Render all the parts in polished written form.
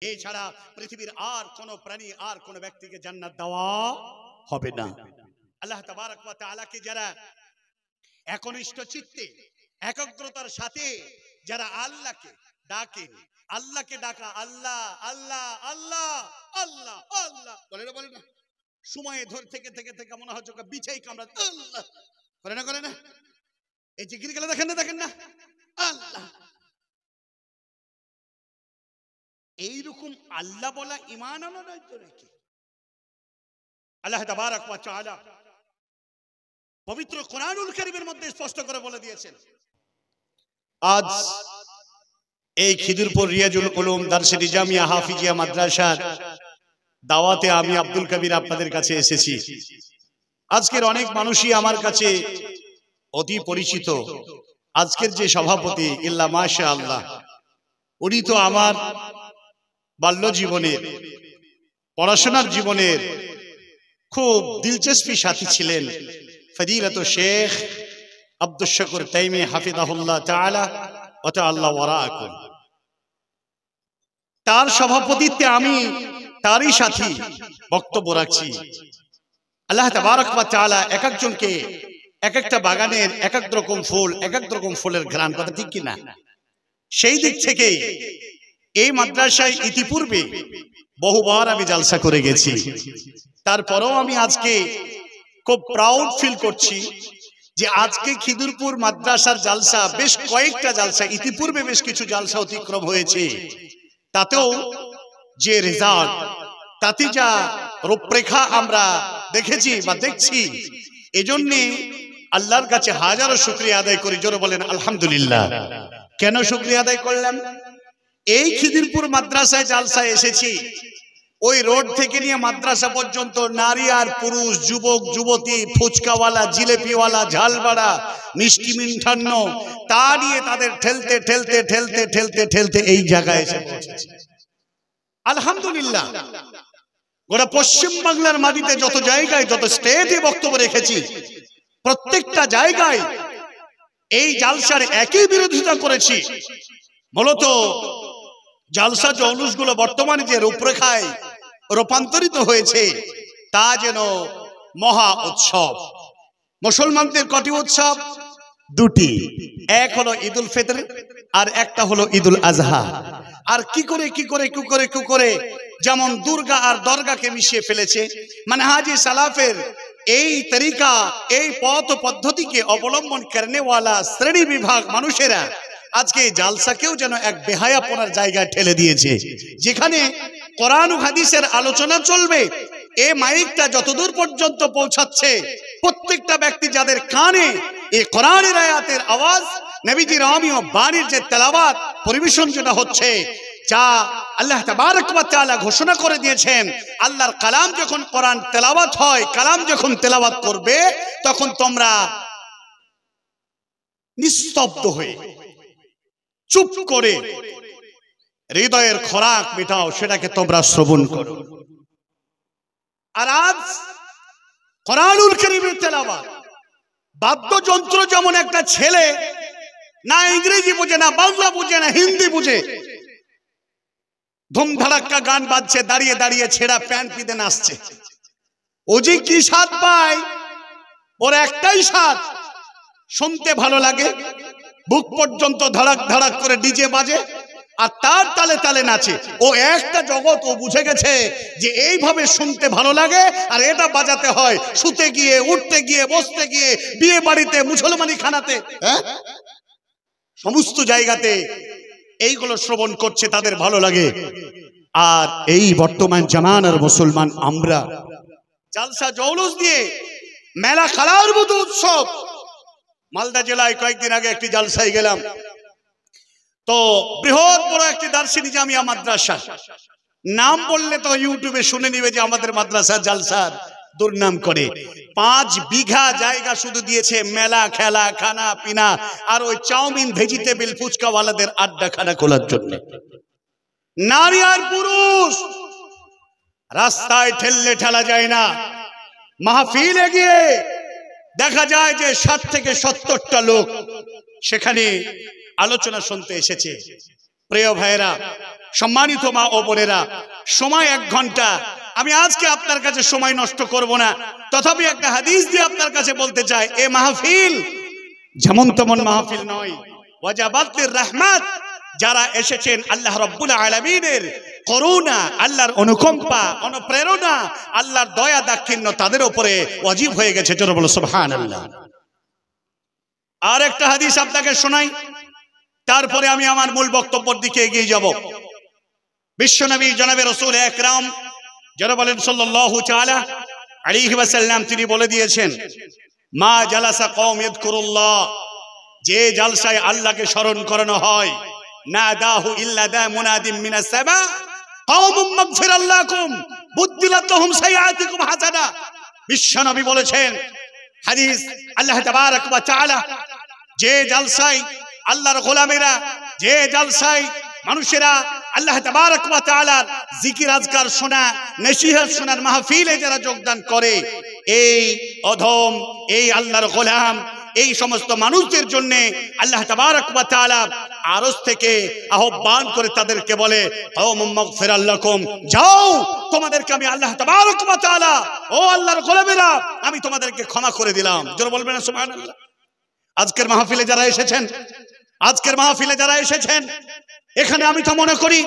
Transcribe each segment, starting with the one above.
এছাড়া পৃথিবীর আর কোন প্রাণী আর কোন ব্যক্তিকে জান্নাত দেওয়া হবে না। আল্লাহ তাবারক ওয়া তাআলাকে যারা একনিষ্ঠ চিত্তে একাগ্রতার সাথে যারা আল্লাহকে ডাকেন, আল্লাহকে ডাকা, আল্লাহ আল্লাহ আল্লাহ আল্লাহ আল্লাহ বলে না, সময়ে ধরে থেকে থেকে থেকে মনে হচ্ছে বিছাই কামড়া আল্লাহ করে না, এই জিকির গুলো দেখেন না আল্লাহ, এইরকম আল্লাহ বলা ঈমান আনার দায়িত্ব নাকি? আল্লাহ তাবারক ওয়া তাআলা পবিত্র কোরআনুল কারীমের মধ্যে স্পষ্ট করে বলে দিয়েছেন। আজ এই খিদিরপুর রিয়াজুল উলুম দারসে জামিয়া হাফিজিয়া মাদ্রাসার দাওয়াতে আমি আব্দুল কবির আপনাদের কাছে এসেছি। আজকের অনেক মানুষই আমার কাছে অতি পরিচিত। আজকের যে সভাপতি ইল্লা মাশাআল্লাহ, উনি তো আমার বাল্য জীবনের, পড়াশোনার জীবনের খুব দিলচস্পি সাথী ছিলেন। ফজিলত শেখ আব্দুশ শুকুর তাইমি হাফিজাহুল্লাহ তাআলা ওয়া তাআলা ওয়ারাকুম। তার সভাপতিত্বে আমি তারই সাথী বক্তব্য রাখছি। আল্লাহ তাবারক ওয়া তাআলা এক একজনকে এক একটা বাগানের এক এক রকম ফুল, এক এক রকম ফুলের ঘ্রাণ, কথা ঠিক কিনা? সেই দিক থেকে এই মাদ্রাসায় ইতিপূর্বে বহুবার আমি জালসা করে গেছি। তারপরেও আমি আজকে খুব প্রাউড ফিল করছি যে আজকে খিদিরপুর মাদ্রাসার জালসা, বেশ কয়েকটা জালসা ইতিপূর্বে বেশ কিছু জালসা অতিক্রম হয়েছে, তাতেও যে রেজাল্ট, তাতে যা রূপরেখা আমরা দেখেছি বা দেখছি, এজন্য আল্লাহর কাছে হাজারো শুকরিয়া আদায় করি। জোরে বলেন আলহামদুলিল্লাহ। কেন শুকরিয়া আদায় করলাম? এই খিদিরপুর মাদ্রাসায় জালসায় এসেছি, ওই রোড থেকে নিয়ে মাদ্রাসা পর্যন্ত নারী আর পুরুষ, যুবক যুবতী, ফুচকাওয়ালা, জিলেপিওয়ালা, ঝালবাড়া, মিষ্টি মিঠান্ন, তা নিয়ে তাদের ঠেলতে ঠেলতে ঠেলতে ঠেলতে ঠেলতে এই জায়গায় এসে পৌঁছেছে। আলহামদুলিল্লাহ। গোটা পশ্চিম বাংলার মাটিতে যত জায়গায়, যত স্টেটে বক্তব্য রেখেছি, প্রত্যেকটা জায়গায় এই জালসার একই বিরোধিতা করেছি। মূলত জালসা জৌলুসগুলো বর্তমানে যে রূপরেখায় রূপান্তরিত হয়েছে, তা যেন মহা উৎসব। মুসলমানদের কটি উৎসব? দুটি, এক হলো ঈদুল ফিতর আর একটা হলো ঈদুল আজহা। আর কি করে যেমন দুর্গা আর দরগাকে মিশিয়ে ফেলেছে। মানহাজে সালাফের এই তরিকা, এই পথ পদ্ধতিকে অবলম্বন করেনেওয়ালা শ্রেণী বিভাগ মানুষেরা আজকে জালসাকেও যেন এক বেহায়াপনার জায়গায় ঠেলে দিয়েছে। যেখানে কোরআন ও হাদিসের আলোচনা চলবে, এই মাইকটা যতদূর পর্যন্ত পৌঁছাচ্ছে, প্রত্যেকটা ব্যক্তি যাদের কানে এই কোরআনের আয়াতের আওয়াজ, নবীজির রহমীয় বাণীর যে তেলাওয়াত পরিবেশন যেটা হচ্ছে, যা আল্লাহ তাবারক ওয়া তাআলা ঘোষণা করে দিয়েছেন, আল্লাহর কালাম যখন কোরআন তেলাওয়াত হয়, কালাম যখন তেলাওয়াত করবে, তখন তোমরা নিস্তব্ধ হয়ে চুপ করে হৃদয়ের খোরাক মেটাও, সেটাকে তোমরা শ্রবণ করো। আর আজ কোরআনুল কারীমের তেলাওয়াত, বাদ্যযন্ত্র যেমন একটা ছেলে না ইংরেজি বুঝে, না বাংলা বুঝে, না হিন্দি বুঝে, ধুমধাড়াক্কা গান বাজছে, দাঁড়িয়ে দাঁড়িয়ে ছেঁড়া প্যান্ট পিঁধে নাচছে। ও যে কি স্বাদ পায়, ওর একটাই স্বাদ, শুনতে ভালো লাগে, বুক পর্যন্ত ধড়াক ধড়াক করে ডিজে বাজে আর তার তালে তালে নাচে। ও একটা জগৎ, ও বুঝে গেছে যে এইভাবে শুনতে ভালো লাগে আর এটা বাজাতে হয়, শুতে গিয়ে, উঠতে গিয়ে, বসতে গিয়ে, বিয়ে বাড়িতে, মুসলমানি খানাতে, সমস্ত জায়গাতে এইগুলো শ্রবণ করছে, তাদের ভালো লাগে। আর এই বর্তমান জামানার মুসলমান আমরা জালসা জৌলুস দিয়ে মেলা খেলার মতো উৎসব। মালদা জেলায় কয়েকদিন আগে একটি জালসায় গেলাম, তো বৃহৎ বড় একটি দারসিনী জামিয়া মাদ্রাসা, নাম বললে তো ইউটিউবে শুনে নিবে যে আমাদের মাদ্রাসা জালসার দুর্নাম করে। 5 বিঘা জায়গা শুধু দিয়েছে মেলা, খেলা, খানা পিনা আর ওই চাউমিন, ভেজিটেবল, ফুচকাওয়ালাদের আড্ডা খানা খোলার জন্য। নারী আর পুরুষ রাস্তায় ঠেললে ঠেলা যায় না। মাহফিলে গিয়ে দেখা যায় যে 60 থেকে 70টা লোক সেখানে আলোচনা শুনতে এসেছে। প্রিয় ভাইরা, সম্মানিত মা ও বোনেরা, সময় 1 ঘন্টা। আমি আজকে আপনার কাছে সময় নষ্ট করব না, তথাপি একটা হাদিস দিয়ে আপনার কাছে বলতে চাই, এ মাহফিল যেমন তেমন মাহফিল নয়। ওয়াজাবাতির রহমাত, যারা এসেছেন আল্লাহ রাব্বুল আলামিনের করুণা, আল্লাহর অনুকম্পা, অনুপ্রেরণা, আল্লাহর দয়া দাক্ষিণ্য তাদের উপরে ওয়াজিব হয়ে গেছে। জোরে বলো সুবহানাল্লাহ। আর একটা হাদিস আপনাকে শোনাই, তারপরে আমি আমার মূল বক্তব্যের দিকে এগিয়ে যাব। বিশ্বনবী জনাবে রাসূল আকরাম যারা বলেন সাল্লাল্লাহু তাআলা আলাইহি ওয়াসাল্লাম, তিনি বলে দিয়েছেন, মা জালাসা কওম ইয়াযকুরুল্লাহ, যে জালসায় আল্লাহকে স্মরণ করানো হয়, নাদাহু ইল্লা দা মুনাদিম মিনাস সামা কওমুম মাগফিরাল্লাকুম বুদ্দিলাত লাহুম সাইয়্যাতিকুম হাসানা। বিশ্বনবী বলেছেন, হাদিস, আল্লাহ তাবারক ওয়া তাআলা যে জালসায় আল্লাহর গোলামেরা, যে জালসায় মানুষেরা আল্লাহ তাবারক ওয়া তাআলার জিকির আজকার শোনা, নসিহত শোনার মাহফিলে যারা যোগদান করে, এই অধম, এই আল্লাহর গোলাম, এই সমস্ত মানুষদের জন্য আল্লাহ তাবারক ওয়া তাআলা আরশ থেকে আহ্বান করে তাদেরকে বলে, কওমুম মাগফিরাল্লাকুম, যাও, তোমাদেরকে আমি আল্লাহ তাবারক ওয়া তাআলা, ও আল্লাহর গোলামেরা, আমি তোমাদেরকে ক্ষমা করে দিলাম। জোরে বলবেন না সুবহানাল্লাহ। আজকের মাহফিলে যারা এসেছেন, আজকের মাহফিলে যারা এসেছেন, এখানে আমি তো মনে করি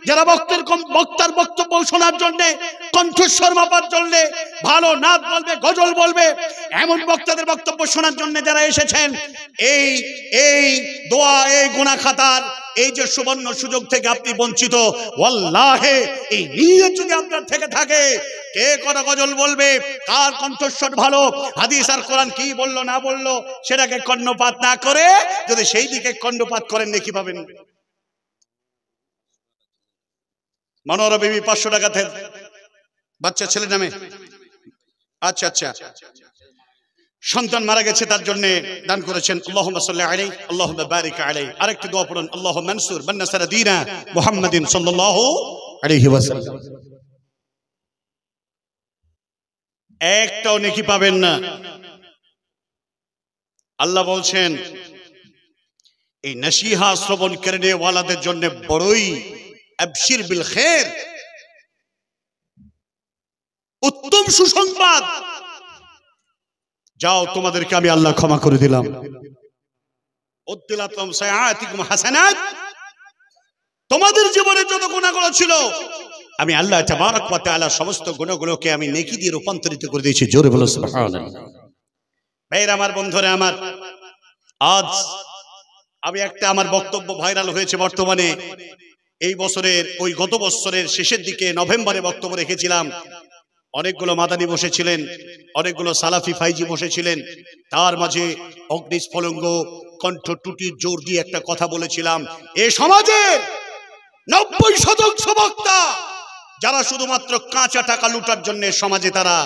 যারা বক্তার বক্তব্য শোনার জন্য, কণ্ঠস্বর মাপার জন্য, ভালো নাচ বলবে, গজল বলবে, এমন বক্তাদের বক্তব্য শোনার জন্য যারা এসেছেন, এই দোয়া, এই গুনাহ খাতার এই যে সুবর্ণ সুযোগ থেকে আপনি বঞ্চিত। ওয়াল্লাহি এই নিয়ত যদি আপনার থেকে থাকে, কে কোন গজল বলবে, কার কণ্ঠস্বর ভালো, হাদিস আর কোরআন কি বললো না বললো, সেটাকে কর্ণপাত না করে যদি সেই দিকে কর্ণপাত করেন, নেকি পাবেন। মনোরা বিবি 500 টাকা বাচ্চা ছেলে নামে, আচ্ছা আচ্ছা, সন্তান মারা গেছে, তার জন্য দান করেছেন। আল্লাহুম্মা সাল্লি আলাইহি আল্লাহুম্মা বারিক আলাইহি। আরেকটি দোয়া পড়ুন, আল্লাহুম্মা মানসুর মান নাসারা দীনা মুহাম্মাদিন সাল্লাল্লাহু আলাইহি ওয়াসাল্লাম। একটাও নেকি পাবেন না। আল্লাহ বলছেন, এই নসিহা শ্রবণ করনে ওয়ালাদের জন্য বড়ই আবশির বিল খের, উত্তম সুসংবাদ, যাও, তোমাদেরকে আমি আল্লাহ ক্ষমা করে দিলাম। উদ্দিলাত লাহুম সাইয়্যাতিকুম হাসানাত, তোমাদের জীবনে যত গুনাহগুলো ছিল, আমি আল্লাহ তাবারক ওয়া তাআলা সমস্ত গুনাহগুলোকে আমি নেকি দিয়ে রূপান্তরিত করে দিয়েছি। জোরে বলো সুবহানাল্লাহ। ভাইরা আমার, বন্ধুরা আমার, আজ আমি একটা, আমার বক্তব্য ভাইরাল হয়েছে বর্তমানে, এই বছরের ওই গত বছরের শেষের দিকে নভেম্বরে বক্তব্য রেখেছিলাম। অনেকগুলো মাদানি বসেছিলেন, অনেকগুলো সালাফি ফাইজি বসেছিলেন, তার মাঝে অগ্নিস্ফলঙ্গ কণ্ঠ টুটির জোর দিয়ে একটা কথা বলেছিলাম, এ সমাজের 90% বক্তা যারা শুধুমাত্র কাঁচা টাকা লুটার জন্য সমাজে তারা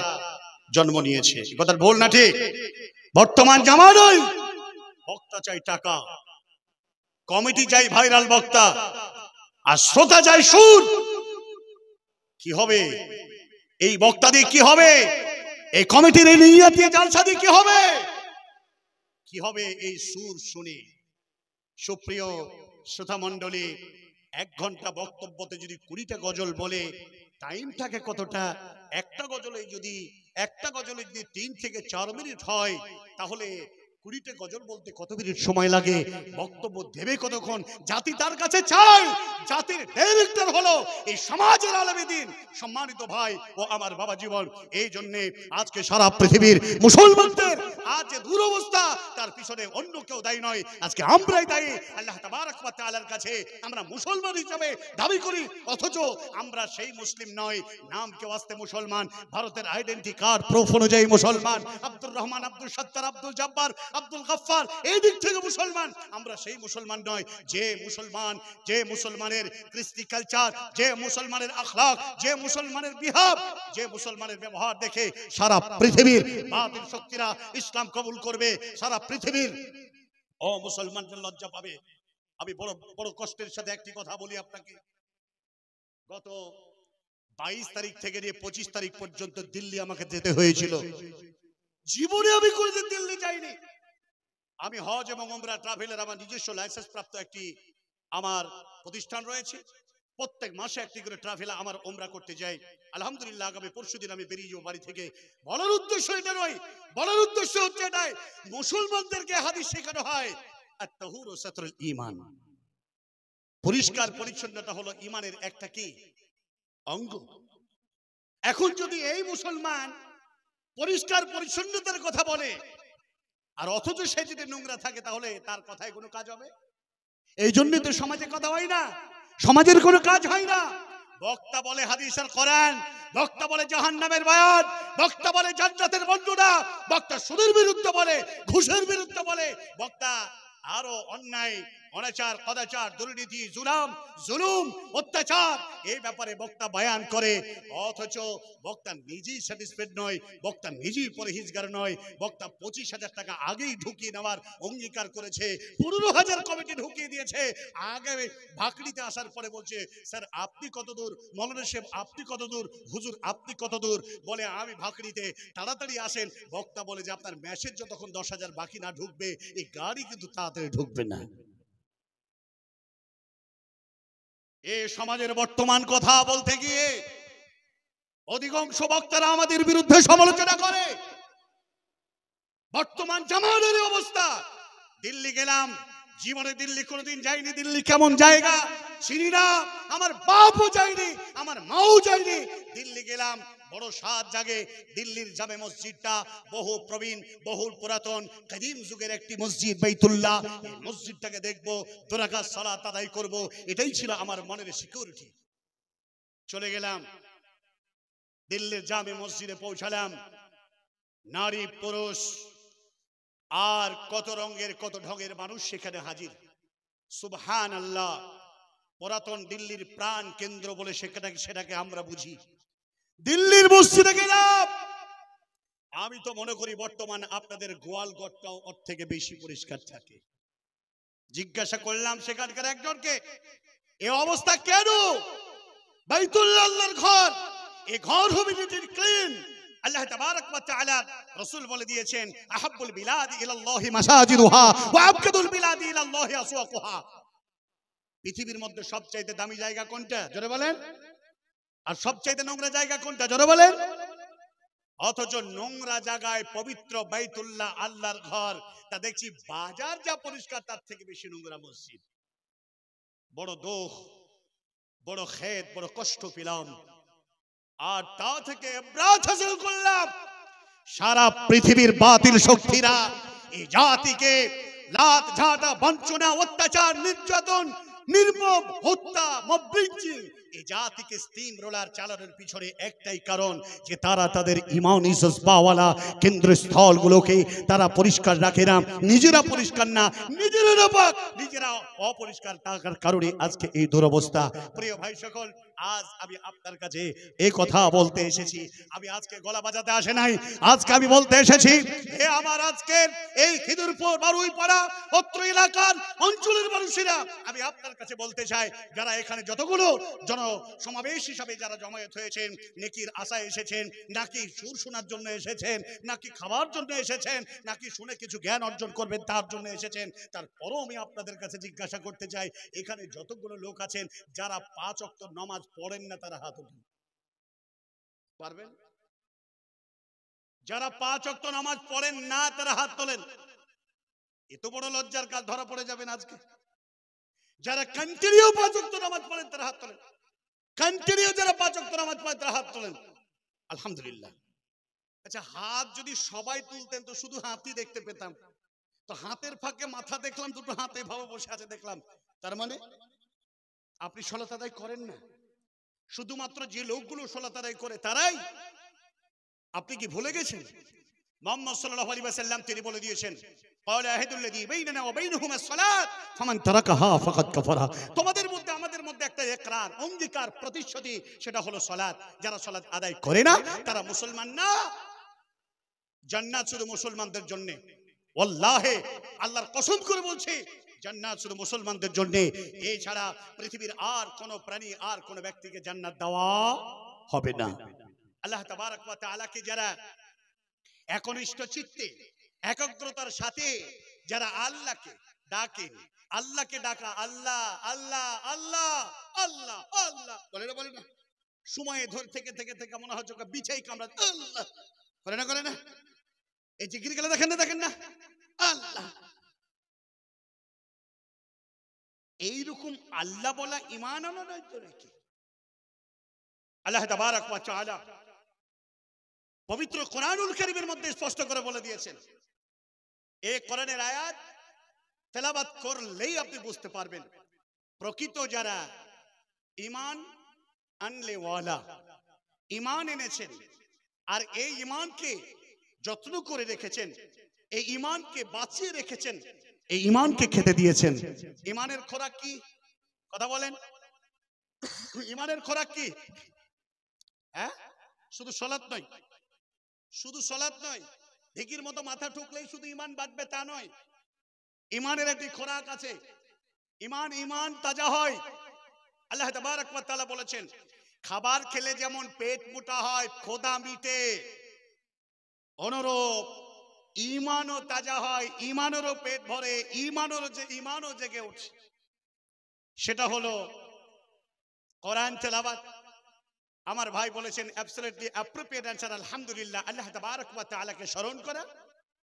জন্ম নিয়েছে। কথা ভুল না ঠিক? বর্তমান জামানায় বক্তা চাই টাকা, কমিটি চাই ভাইরাল বক্তা, আর শ্রোতা চাই সুর। কি হবে এই বক্তা দিয়ে? কি হবে এই কমিটির এই নিয়ত দিয়ে জালসা দিয়ে? কি হবে? কি হবে এই সুর শুনে? সুপ্রিয় শ্রোতা মণ্ডলী, 1 ঘন্টা বক্তব্যতে যদি 20টা গজল বলে, টাইমটাকে কতটা? একটা গজলে যদি 3 থেকে 4 মিনিট হয়, তাহলে 20টা গজল বলতে কত মিনিট সময় লাগে? বক্তব্য দেবে কতক্ষণ? জাতি তার কাছে চায়, জাতির ডাইরেক্টর হলো এই সমাজের আলেমে দ্বীন, সম্মানিত ভাই ও আমার বাবা জীবন। এই জন্য আজকে সারা পৃথিবীর মুসলমানদের আজ যে দুরবস্থা, তার পিছনে অন্য কেউ দায়ী নয়, আজকে আমরাই দায়ী। আল্লাহ তাবারক ওয়া তাআলার কাছে আমরা মুসলমান হিসেবে দাবি করি, অথচ আমরা সেই মুসলিম নয়। নাম কেউ আসতে মুসলমান, ভারতের আইডেন্টি কার্ড প্রুফ অনুযায়ী মুসলমান, আব্দুর রহমান, আব্দুল সত্তার, আব্দুল জব্বার, আব্দুল গফফার, এই দিক থেকে মুসলমান। আমরা সেই মুসলমান নয় যে মুসলমানের কৃষ্টি কালচার, যে মুসলমানের আখলাক, যে মুসলমানের বিহেভ, যে মুসলমানের ব্যবহার দেখে সারা পৃথিবীর বাতিল শক্তিরা ইসলাম কবুল করবে, সারা পৃথিবীর ও মুসলমানদের লজ্জা পাবে। আমি বড় বড় কষ্টের সাথে একটি কথা বলি আপনাকে। গত 22 তারিখ থেকে নিয়ে 25 তারিখ পর্যন্ত দিল্লি আমাকে যেতে হয়েছিল। জীবনে আমি কোনোদিন দিল্লি যাইনি। আমি হজ এবং উমরা ট্রাভেলের আমার নিজস্ব লাইসেন্স প্রাপ্ত একটি আমার প্রতিষ্ঠান রয়েছে, প্রত্যেক মাসে একটি করে ট্রাভেল আমার ওমরা করতে যাই। আলহামদুলিল্লাহ আগামী পরশুদিন আমি বেরিয়ে যাবো বাড়ি থেকে। বলার উদ্দেশ্য এটা নয়, বলার উদ্দেশ্য হচ্ছে এটাই, মুসলমানদেরকে হাদিস শেখানো হয় আত-তাহুর ও সাতরুল ঈমান, পরিষ্কার পরিচ্ছন্নতা হলো ঈমানের একটা কি অঙ্গ। এখন যদি এই মুসলমান পরিষ্কার পরিচ্ছন্নতার কথা বলে আর অথচ সে যদি নোংরা থাকে, তাহলে তার কথায় কোনো কাজ হবে? এই জন্যই তো সমাজে কথা হয় না, সমাজের কোনো কাজ হয় না। বক্তা বলে হাদিস আর কোরআন, বক্তা বলে জাহান্নামের বায়াত, বক্তা বলে জান্নাতের বর্ণনা, বক্তা সুদের বিরুদ্ধে বলে, ঘুষের বিরুদ্ধে বলে, বক্তা আরো অন্যায় অনাচার কদাচার দুর্নীতি জুলুম অত্যাচার এই ব্যাপারে বক্তা বয়ান করে, অথচ বক্তা নিজেই স্যাটিসফাইড নয়, বক্তা নিজেই পরহেজগার নয়। বক্তা 25,000 টাকা আগেই ঢুকিয়ে নেওয়ার অঙ্গীকার করেছে, 15,000 কমিটি ঢুকিয়ে দিয়েছে। আগে ভাকড়িতে আসার পরে বলছে, স্যার আপনি কত দূর, মৌলানা সাহেব আপনি কত দূর, হুজুর আপনি কত দূর, বলে আমি ভাকড়িতে, তাড়াতাড়ি আসেন। বক্তা বলে যে আপনার মেসেজ যতক্ষণ 10,000 বাকি না ঢুকবে এই গাড়ি কিন্তু তাড়াতাড়ি ঢুকবে না। এ সমাজের বর্তমান কথা বলতে গিয়ে অধিকাংশ বক্তারা আমাদের বিরুদ্ধে সমালোচনা করে। বর্তমান জামানের অবস্থা, দিল্লি গেলাম, জীবনে দিল্লি কোনোদিন যাইনি, দিল্লি কেমন জায়গা চিনি না, আমার বাপও যায়নি, আমার মাও যায়নি। দিল্লি গেলাম, বড় স্বাদ জাগে। দিল্লির জামে মসজিদটা বহু প্রবীণ, বহু পুরাতন, কাদিম যুগের একটি মসজিদ বাইতুল্লাহ। এই মসজিদটাকে দেখবো, 2 রাকাত সালাত আদায় করব, এটাই ছিল আমার মনের সিকিউরিটি। চলে গেলাম দিল্লির জামে মসজিদে, পৌঁছালাম। নারী পুরুষ আর কত রঙের কত ঢঙের মানুষ সেখানে হাজির। সুবহানাল্লাহ, পুরাতন দিল্লির প্রাণ কেন্দ্র বলে সেটাকে আমরা বুঝি। দিল্লির মসজিদে গেলাম, আমি তো মনে করি বর্তমান আপনাদের গোয়ালঘরটাও ওর থেকে বেশি পরিষ্কার থাকে। জিজ্ঞাসা করলাম সেখানকার একজনকে, এই অবস্থা কেন? বাইতুল্লাহ আল্লাহর ঘর, এই ঘর হবে ক্লিন। আল্লাহ তাবারক ওয়া তাআলা রাসূল বলে দিয়েছেন, আহাব্বুল বিলাদি ইলাল্লাহি মাসাজিদুহা ওয়া আবগাদুল বিলাদি ইলাল্লাহি আসওয়াকুহা। পৃথিবীর মধ্যে সবচাইতে দামি জায়গা কোনটা জোরে বলেন? আর সবচাইতে নোংরা জায়গা কোনটা জোরে বলেন? অথচ নোংরা জায়গায় পবিত্র বাইতুল্লাহ আল্লাহর ঘর, তা দেখছি বাজার যা পরিষ্কার তার থেকে বেশি নোংরা মসজিদ। বড় দুঃখ, বড় খেদ, বড় কষ্ট পেলাম। আর তা থেকে ইবরাত হাসিল করলাম, সারা পৃথিবীর বাতিল শক্তিরা এই জাতিকে লাত ঝাঁটা বঞ্চনা অত্যাচার নির্যাতন নির্মম হত্যা মবলিঞ্চিং, এই জাতিকে স্টিম রোলার চালানোর পিছনে একটাই কারণ, যে তারা তাদের ইমানি জজবাওয়ালা কেন্দ্রস্থলগুলোকে তারা পরিষ্কার রাখে না, নিজেরা পরিষ্কার না, নিজেরা নাপাক, নিজেরা অপরিষ্কার থাকার কারণে আজকে এই দুরবস্থা। প্রিয় ভাই সকল, আজ আমি আপনার কাছে এই কথা বলতে এসেছি। আমি আজকে গলা বাজাতে আসে নাই, আজকে আমি বলতে এসেছি, হে আমার আজকের এই খিদুরপুর বারুইপাড়া অত্র এলাকার অঞ্চলের মানুষেরা, আমি আপনার কাছে বলতে চাই, যারা এখানে যতগুলো জন সমাবেশ হিসাবে যারা জমায়েত হয়েছেন, নেকির আশায় এসেছেন, নাকি সুর শোনার জন্য এসেছেন, নাকি খাবার জন্য এসেছেন, নাকি শুনে কিছু জ্ঞান অর্জন করবেন তার জন্য এসেছেন, তারপরও আমি আপনাদের কাছে জিজ্ঞাসা করতে চাই, এখানে যতগুলো লোক আছেন যারা 5 ওয়াক্ত নামাজ পড়েন না, তারা হাত উঠান। পারবেন? যারা 5 ওয়াক্ত নামাজ পড়েন না তারা হাত তোলেন। এত বড় লজ্জার কাজ ধরা পড়ে যাবেন আজকে। যারা কন্টিনিউ 5 ওয়াক্ত নামাজ পড়েন তারা হাত তোলেন। কন্টিনিউ যারা 5 ওয়াক্ত নামাজ পড়েন তারা হাত তোলেন। আলহামদুলিল্লাহ। আচ্ছা, হাত যদি সবাই তুলতেন তো শুধু হাতই দেখতে পেতাম, তো হাতের ফাঁকে মাথা দেখলাম, দুটো হাত এভাবে বসে আছে দেখলাম, তার মানে আপনি সালাত আদায় করেন না। শুধুমাত্র যে লোকগুলো সালাত আদায় করে তারাই। আপনি কি ভুলে গেছেন? মুহাম্মদ সাল্লাল্লাহু আলাইহি ওয়াসাল্লাম তিনি বলে দিয়েছেন, ক্বালা আহাদুল্লাযী বাইনানা ওয়া বাইনাহুমা সালাত ফামান তারাকাহা ফাকাদ কাফারা। তোমাদের মধ্যে আমাদের মধ্যে একটা ইকরার, অঙ্গীকার, প্রতিশ্রুতি, সেটা হলো সালাত। যারা সালাত আদায় করে না তারা মুসলমান না। জান্নাত শুধু মুসলমানদের জন্য। ওয়াল্লাহি, আল্লাহর কসম করে বলছি, জান্নাত শুধু মুসলমানদের জন্য। এছাড়া পৃথিবীর আর কোন প্রাণী, আর কোন ব্যক্তিকে জান্নাত দেওয়া হবে না। আল্লাহ তাবারক ওয়া তাআলাকে যারা একনিষ্ঠ চিত্তে একাগ্রতার সাথে যারা আল্লাহকে ডাকেন, আল্লাহকে ডাকা, আল্লাহ আল্লাহ আল্লাহ আল্লাহ আল্লাহ বলে না, বলে না? সময়ে ধরে থেকে থেকে থেকে মনে হচ্ছে বিছাই কামড়া, আল্লাহ করে না, করে না? এই জিকির গেলে দেখেন না, দেখেন না? আল্লাহ, এইরকম আল্লাহ বলা ঈমান আনা নয় তো নাকি? আল্লাহ তাবারক ওয়া তাআলা পবিত্র কোরআনুল কারীমের মধ্যে স্পষ্ট করে বলে দিয়েছেন। এই কোরআনের আয়াত তেলাওয়াত করলেই আপনি বুঝতে পারবেন প্রকৃত যারা ঈমান আনলে ওয়ালা, ঈমান এনেছেন আর এই ঈমানকে যত্ন করে রেখেছেন, এই ঈমানকে বাঁচিয়ে রেখেছেন, এই ঈমানকে খেতে দিয়েছেন। ঈমানের খোরাক কি? কথা বলেন, ঈমানের খোরাক কি? হ্যাঁ, শুধু সালাত নয়, শুধু সালাত নয়, ঢেকির মতো মাথা ঠুকলেই শুধু ঈমান বাঁচবে তা নয়। ঈমানের একটি খোরাক আছে। ঈমান তাজা হয়। আল্লাহ তাবারক ওয়া তাআলা বলেছেন, খাবার খেলে যেমন পেট মোটা হয়, ক্ষুধা মিটে, অনুরূপ ঈমানও তাজা হয়, ঈমানেরও পেট ভরে, ঈমানও জেগে ওঠে। সেটা হলো কোরআন তেলাওয়াত। আমার ভাই বলেছেন অ্যাবসলিউটলি অ্যাপ্রোপ্রিয়েট অ্যানসার আলহামদুলিল্লাহ। আল্লাহ তাবারক ওয়া তাআলাকে স্মরণ করা,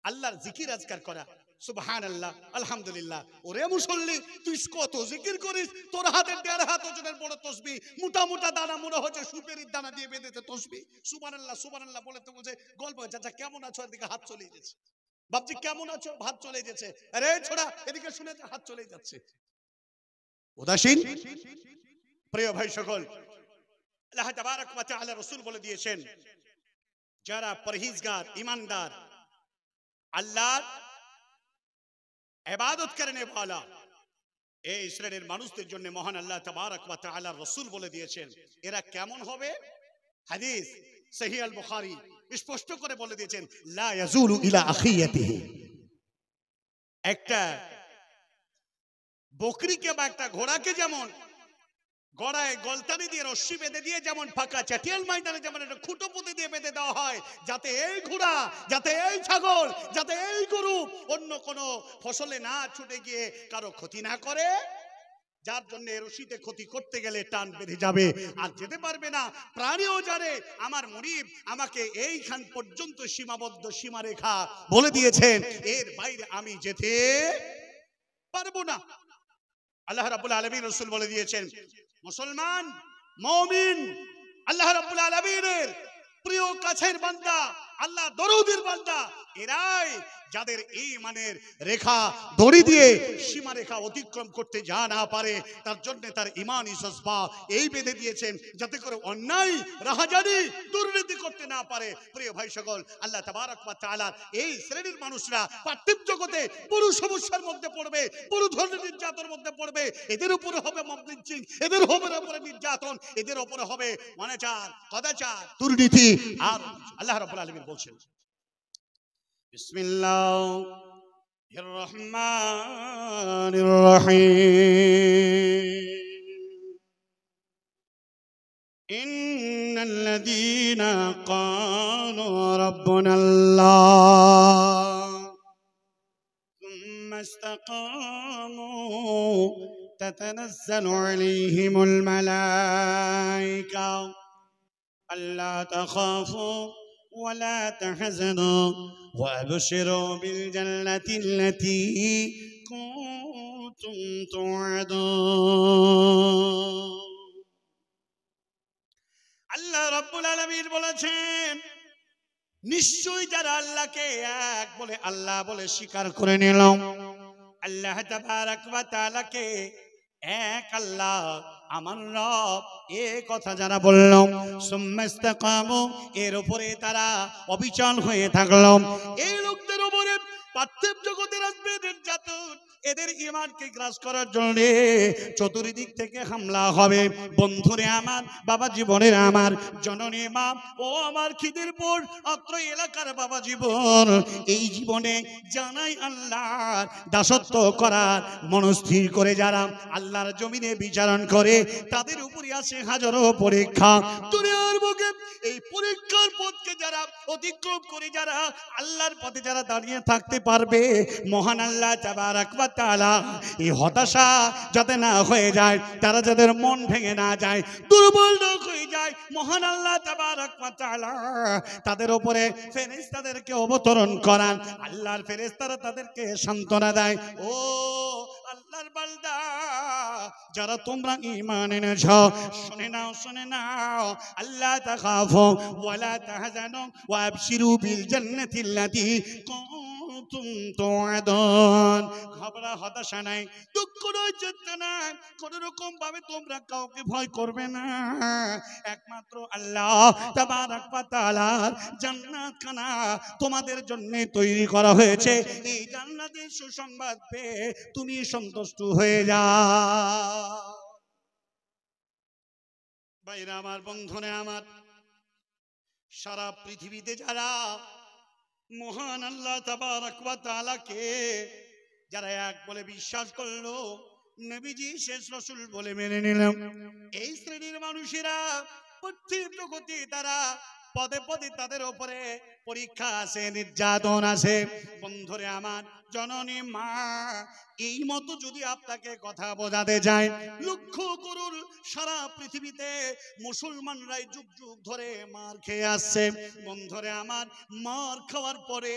আল্লাহর জিকির আজকার করা, সুবহানাল্লাহ, আলহামদুলিল্লাহ। ওরে মুসল্লি, তুই কত জিকির করিস, তোর হাতে 1.5 হাত ওজনের বড় তসবিহ, মোটা মোটা দানা, মনে হচ্ছে সুপেরির দানা দিয়ে বেঁধেছে তসবিহ। সুবহানাল্লাহ সুবহানাল্লাহ বলে তো বলছে গল্প, চাচা কেমন আছো, এদিকে হাত চলে যাচ্ছে, বাপজি কেমন আছো, হাত চলে যাচ্ছে, আরে ছোড়া এদিকে শুনে হাত চলে যাচ্ছে। উদাসীন। প্রিয় ভাই সকল, আল্লাহ তাবারক ওয়া তাআলা রাসূল বলে দিয়েছেন, যারা পরহেজগার, ঈমানদার, আল্লাহর ইবাদত করনে वाला, এই শ্রেণীর মানুষদের জন্য মহান আল্লাহ তাবারক ওয়া তাআলা রাসূল বলে দিয়েছেন এরা কেমন হবে। হাদিস সহিহ আল বুখারী স্পষ্ট করে বলে দিয়েছেন, লা ইয়াজুলু ইলা আখিয়াতিহি। একটা বকরিকে বা একটা ঘোড়াকে যেমন গড়ায় গলতানি দিয়ে রশ্মি বেঁধে দিয়ে যেমন ফাঁকা চাটিয়াল ময়দানে যেমন একটা খুঁটো পুঁতে দিয়ে বেঁধে দেওয়া হয়, যাতে এই ঘোড়া, যাতে এই ছাগল, যাতে এই গরু অন্য কোনো ফসলে না ছুটে গিয়ে কারো ক্ষতি না করে, যার জন্য রশিতে ক্ষতি করতে গেলে টান বেঁধে যাবে আর যেতে পারবে না। প্রাণীও জানে আমার মুরিদ আমাকে এইখান পর্যন্ত সীমাবদ্ধ সীমারেখা বলে দিয়েছেন, এর বাইরে আমি যেতে পারবো না। আল্লাহ রাব্বুল আলামিন রাসূল বলে দিয়েছেন, মুসলমান, মুমিন, আল্লাহ রাব্বুল আলামিনের প্রিয় কাছের বান্দা, আল্লাহ দরুদের বান্দা, এরাই যাদের ঈমানের রেখা দড়ি দিয়ে সীমা রেখা অতিক্রম করতে যা না পারে, তার জন্য তার ঈমানি জজবা এই বেঁধে দিয়েছেন যাতে করে অন্যায়, রাহাজানি, দুর্নীতি করতে না পারে। প্রিয় ভাই সকল, আল্লাহ তাবারক ওয়া তাআলা এই শ্রেণীর মানুষরা পার্থিব জগতে বড় সমস্যার মধ্যে পড়বে, বড় ধরনের নির্যাতনের মধ্যে পড়বে। এদের উপরে হবে মব লিঞ্চিং, এদের উপরে নির্যাতন, এদের উপরে হবে অনাচার, কদাচার, দুর্নীতি। আর আল্লাহ রাব্বুল আলামিন বলছেন, বিসমিল্লাহির রহমানির রহিম, ইন্নাল্লাযীনা ক্বালু রাব্বুনাল্লাহ সুম্মা ইসতাকামু তাতানাজ্জালু আলাইহিমুল মালায়েকা আল্লা তাখাফু ولا تحزنوا وابشروا بالجنة التي كنتم توعدون। আল্লাহ রাব্বুল আলামিন বলেছেন, নিশ্চয়ই যারা আল্লাহকে এক বলে, আল্লাহ বলে স্বীকার করে নিল, আল্লাহ তাবারক ওয়া তাআলাকে এক আল্লাহ আমার রব এ কথা যারা বলল, সুম্মা ইসতাকামু, এর উপরে তারা অবিচল হয়ে থাকলো, এই লোকদের উপরে পার্থিব জগতের আসবে নির্যাতন, এদের ঈমানকে গ্রাস করার জন্য চতুর্দিক থেকে হামলা হবে। বন্ধুরে আমার, বাবা জীবনের আমার, জননী মা ও আমার খিদিরপুর অত্র এলাকার বাবা জীবন, এই জীবনে জানাই আল্লাহর দাসত্ব করার মনস্থির করে যারা আল্লাহর জমিনে বিচারণ করে, তাদের উপরে আছে হাজারো পরীক্ষা। দুনিয়ার বুকে এই পরীক্ষার পথকে যারা অতিক্রম করে যারা আল্লাহর পথে যারা দাঁড়িয়ে থাকতে পারবে, মহান আল্লাহ তাবারক ওয়া তাআলা এই হতাশা যাতে না হয়ে যায়, তারা যাদের মন ভেঙে না যায়, দুর্বল না হয়ে যায়, মহান আল্লাহ তাবারক ওয়া তাআলা তাদের উপরে ফেরেশতাদেরকে অবতরণ করান। আল্লাহর ফেরেশতারা তাদেরকে সান্ত্বনা দেয়, ও আল্লাহর বান্দা, যারা তোমরা ঈমান এনেছো, শুনে নাও শুনে নাও, আল্লাহ তাখাফু ওয়ালা তাহজানু ওয়া আবশিরু বিল জান্নাতিল্লাতী কুনতুম তুআদুন। ঘবরা হতাশা নাই, দুঃখ নয়, চিন্তা নাই, কোন রকম ভাবে তোমরা কাউকে ভয় করবে না। একমাত্র আল্লাহ তাবারক ওয়া তাআলার জান্নাত খানা তোমাদের জন্য তৈরি করা হয়েছে। এই জান্নাতের সুসংবাদ পেয়ে তুমি সন্তুষ্ট হয়ে যাও। ভাইরা আমার, বন্ধুরা আমার, সারা পৃথিবীতে যারা মহান আল্লাহ তাবারক ওয়া তাআলাকে যারা এক বলে বিশ্বাস করলো, নবীজি শেষ রাসূল বলে মেনে নিলাম, এই শ্রেণীর মানুষেরা পৃথিবীর জগতে তারা পদে পদে তাদের উপরে পরীক্ষা আছে, নির্যাতন আছে। বন্ধুরে আমার, জননী মা এই মতো যদি আপনাকে কথা বোঝাতে যায়, লক্ষ্য করুন সারা পৃথিবীতে মুসলমানরাই যুগ যুগ ধরে মার খেয়ে আসছে। বন্ধুরে আমার, মার খাওয়ার পরে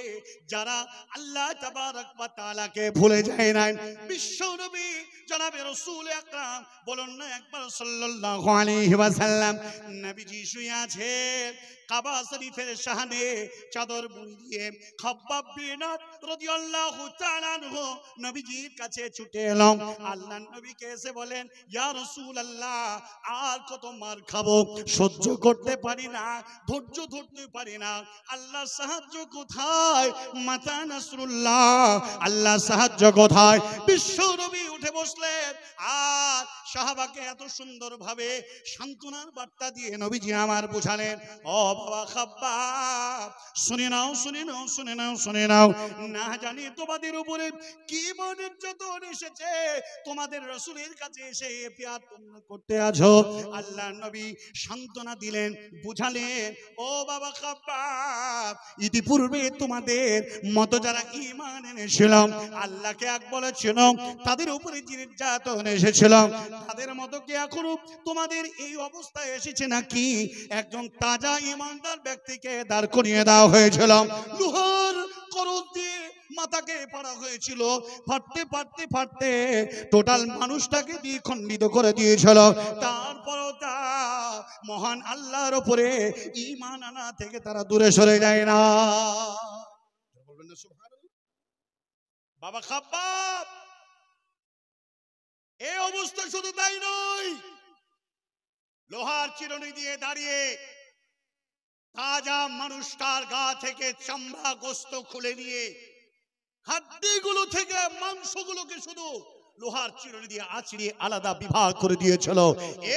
যারা আল্লাহ তাবারক ওয়া তাআলাকে ভুলে যায় না, বিশ্ব নবী জনাবে রাসূল আকরাম বলুন না একবার সাল্লাল্লাহু আলাইহি ওয়াসাল্লাম, নবীজি শুয়ে আছে কাবা শরীফের সামনে চাদর মুড়ি দিয়ে, খাব্বাব বিন রাদিয়াল্লাহু তাআলা আনহু নবীজির কাছে ছুটে এলাম। আল্লাহর নবীকে এসে বলেন, ইয়া রাসূলুল্লাহ, আর কত মার খাবো, সহ্য করতে পারি না, ধৈর্য ধরতে পারি না, আল্লাহ সাহায্য কোথায়, মাতা নাসরুল্লাহ, আল্লাহ সাহায্য কোথায়। বিশ্ব নবী উঠে বসলেন আর সাহাবাকে এত সুন্দর ভাবে সান্ত্বনার বার্তা দিয়ে নবীজি আমার বুঝালেন, ও বাবা খাব্বাব, শুনে নাও শুনে নাও শুনে নাও শুনে নাও, না জানি তোমাদের উপরে কি নির্যাতন এসেছে, তোমাদের রাসূলের কাছে এসে পেয়ার তোমরা করতে আছো। আল্লাহ নবী সান্ত্বনা দিলেন, বুঝালেন, ও বাবা খাব্বাব, ইতিপূর্বে তোমাদের মতো যারা ঈমান এনেছিল, আল্লাহকে এক বলেছিল, তাদের উপরে যে নির্যাতন এসেছিল, তাদের মতো কি এখনো তোমাদের এই অবস্থায় এসেছে নাকি? একজন তাজা ঈমানদার ব্যক্তিকে দাঁড় করিয়ে দেওয়া হয়েছিল, লোহার করত দিয়ে মাথাকে পাড়া হয়েছিল, ফাটতে ফাটতে ফাটতে টোটাল মানুষটাকে দিয়ে খণ্ডিত করে দিয়েছিল। তারপরও তা মহান আল্লাহর উপরে ঈমান আনা থেকে তারা দূরে সরে যায় না। বলবেন না সুবহানাল্লাহ? বাবা খাব্বাব, এই অবস্থা শুধু তাই নয়, লোহার চিরুনি দিয়ে দাঁড়িয়ে তাজা মানুষটার গা থেকে চামড়া গোস্ত খুলে নিয়ে হাড্ডিগুলো থেকে মাংসগুলোকে শুধু লোহার চিরুনি দিয়ে আঁচড়িয়ে আলাদা বিভাগ করে দিয়েছিল।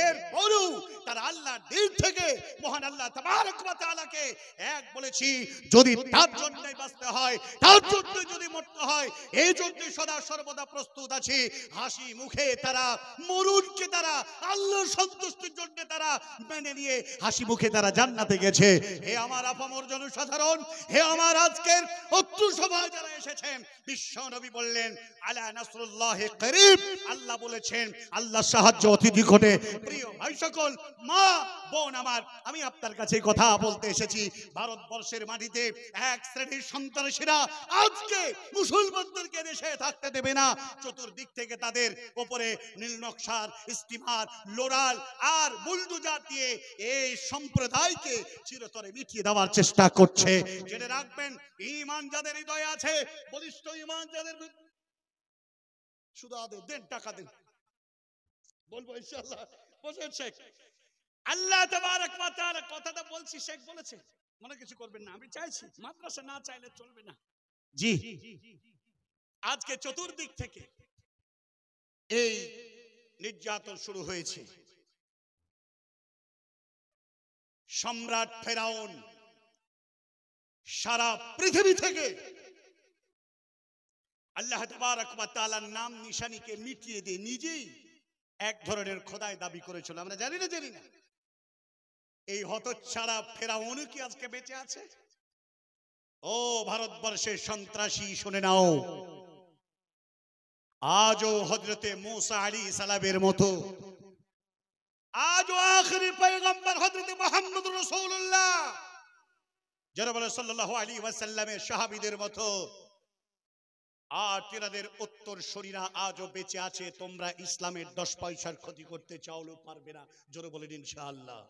এরপরও তারা আল্লাহর দিল থেকে মহান আল্লাহ তাবারক ওয়া তাআলাকে এক বলেছি, যদি তার জন্যই বাঁচতে হয়, তার জন্য যদি মরতে হয়, এই জন্য সদা সর্বদা প্রস্তুত আছি। হাসি মুখে তারা মরুনকে তারা আল্লাহর সন্তুষ্টির জন্য তারা মেনে নিয়ে হাসি মুখে তারা জান্নাতে গেছে। হে আমার আপামর জনসাধারণ, হে আমার আজকের অত্র সভায় যারা এসেছেন, বিশ্ব নবী বললেন, আলা নাসরুল্লাহি করিব, আল্লাহ বলেছেন আল্লাহর সাহায্য অতি নিকটে। প্রিয় ভাই সকল, মা বোন আমার, আমি আপনার কাছে কথা বলতে এসেছি, ভারতবর্ষের মাটিতে এক শ্রেণীর সন্ত্রাসীরা আজকে মুসলমানদেরকে দেশে থাকতে দেবে না। চতুর্দিক থেকে তাদের উপরে নীল নকশার স্টিমার, লোরাল আর বুলডোজার দিয়ে এই সম্প্রদায়কে চিরতরে মিটিয়ে দেওয়ার চেষ্টা করছে। জেনে রাখবেন, ঈমান যাদের হৃদয়ে আছে, বলিষ্ঠ ঈমান যাদের, শুধু দেন, টাকা দেন, বলবো ইনশাআল্লাহ। বসেন শেখ, আল্লাহ তাবারক ওয়া তাআলা, কথাটা বলছি শেখ বলেছে, মনে কিছু করবেন না, আমি চাইছি, মাদ্রাসা না চাইলে চলবে না। জি, আজকে চতুর্দিক থেকে এই নির্যাতন শুরু হয়েছে। সম্রাট ফেরাউন সারা পৃথিবী থেকে আল্লাহ তাবারক ওয়া তাআলার নাম নিশানিকে মিটিয়ে দিয়ে নিজেই এক ধরনের খোদাই দাবি করেছিল। আমরা জানি না, জানি না, এই হতচ্ছাড়া ফেরাউন কি আজকে বেঁচে আছে? ও ভারতবর্ষের সন্ত্রাসী, শুনে নাও, আজও হযরতে মূসা আলাইহিস সালামের মতো, আজও আখেরি পয়গম্বর হযরতে মুহাম্মদুর রাসূলুল্লাহ যারা বলে সাল্লাল্লাহু আলাইহি ওয়াসাল্লামের সাহাবীদের মতো আর তেনাদের উত্তর শরীরা আজও বেঁচে আছে। তোমরা ইসলামের 10 পয়সার ক্ষতি করতে চাইলেও পারবে না। জোরে বলেন ইনশাআল্লাহ।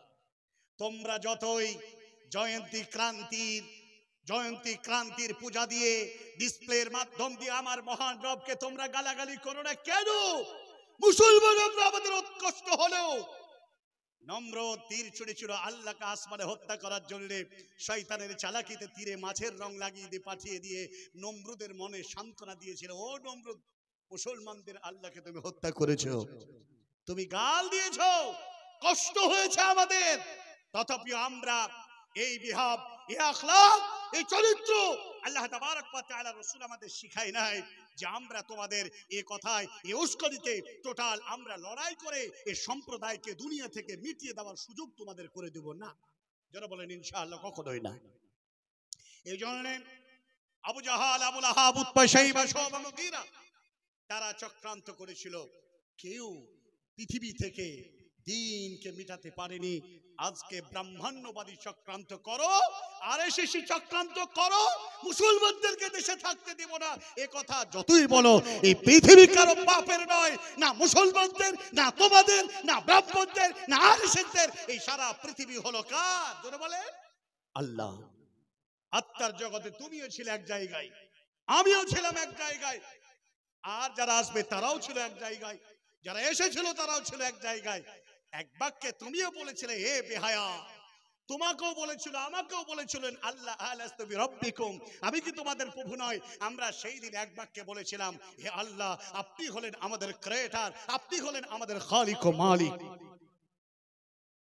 তোমরা যতই জয়ন্তী ক্রান্তির পূজা দিয়ে, ডিসপ্লের মাধ্যম দিয়ে আমার মহান রবকে তোমরা গালাগালি করো না কেন? মুসলমান আমরা, আমাদের কষ্ট হলেও নমরুদ তীর ছুঁড়েছিল আল্লাহকে আসমানে হত্যা করার জন্য। শয়তানের চালাকিতে তীরে মাছের রং লাগিয়ে দিয়ে পাঠিয়ে দিয়ে নমরুদের মনে সান্ত্বনা দিয়েছিল, ও নমরুদ, মুসলমানদের আল্লাহকে তুমি হত্যা করেছো, তুমি গাল দিয়েছো, কষ্ট হয়েছে আমাদের, তথাপি আমরা এই বিহাব, এই আখলাক, এই চরিত্র আল্লাহ তাবারক ওয়া তাআলা রাসূল আমাদের শিখায় নাই যে আমরা তোমাদের এই কথায়, এই উস্কানিতে টোটাল আমরা লড়াই করে এই সম্প্রদায়কে দুনিয়া থেকে মিটিয়ে দেওয়ার সুযোগ তোমাদের করে দেব না। যারা বলেন ইনশাআল্লাহ, কখনোই না। এই জন্য আবু জাহাল, আবু লাহাব, উতবা, শাইবা, শুবা, মুগীরা তারা চক্রান্ত করেছিল, কেউ পৃথিবী থেকে দিনকে মিটাতে পারেনি। আজকে ব্রাহ্মণ্যবাদী চক্রান্ত করো, আরএসএস চক্রান্ত করো, মুসলমানদেরকে দেশে থাকতে দেব না, এ কথা যতই বলো, এই পৃথিবী কারো বাপের নয়, না মুসলমানদের, না তোমাদের, না ব্রাহ্মণদের, না আরএসএসদের, এই সারা পৃথিবী হলো কার? জোরে বলে আল্লাহ। আত্মার জগতে তুমিও ছিলে এক জায়গায়, আমিও ছিলাম এক জায়গায়, আর যারা আসবে তারাও ছিল এক জায়গায়, যারা এসেছিল তারাও ছিল এক জায়গায়। এক বাক্যে তুমিও বলেছিলে হে বেহায়া, তোমাকেও বলেছিল, আমাকেও বলেছিলেন আল্লাহ আলাস্তু বিরাব্বিকুম, আমি কি তোমাদের প্রভু নয়? আমরা সেই দিন এক বাক্যে বলেছিলাম, হে আল্লাহ, আপনি হলেন আমাদের ক্রিয়েটর, আপনি হলেন আমাদের খালিক ও মালিক।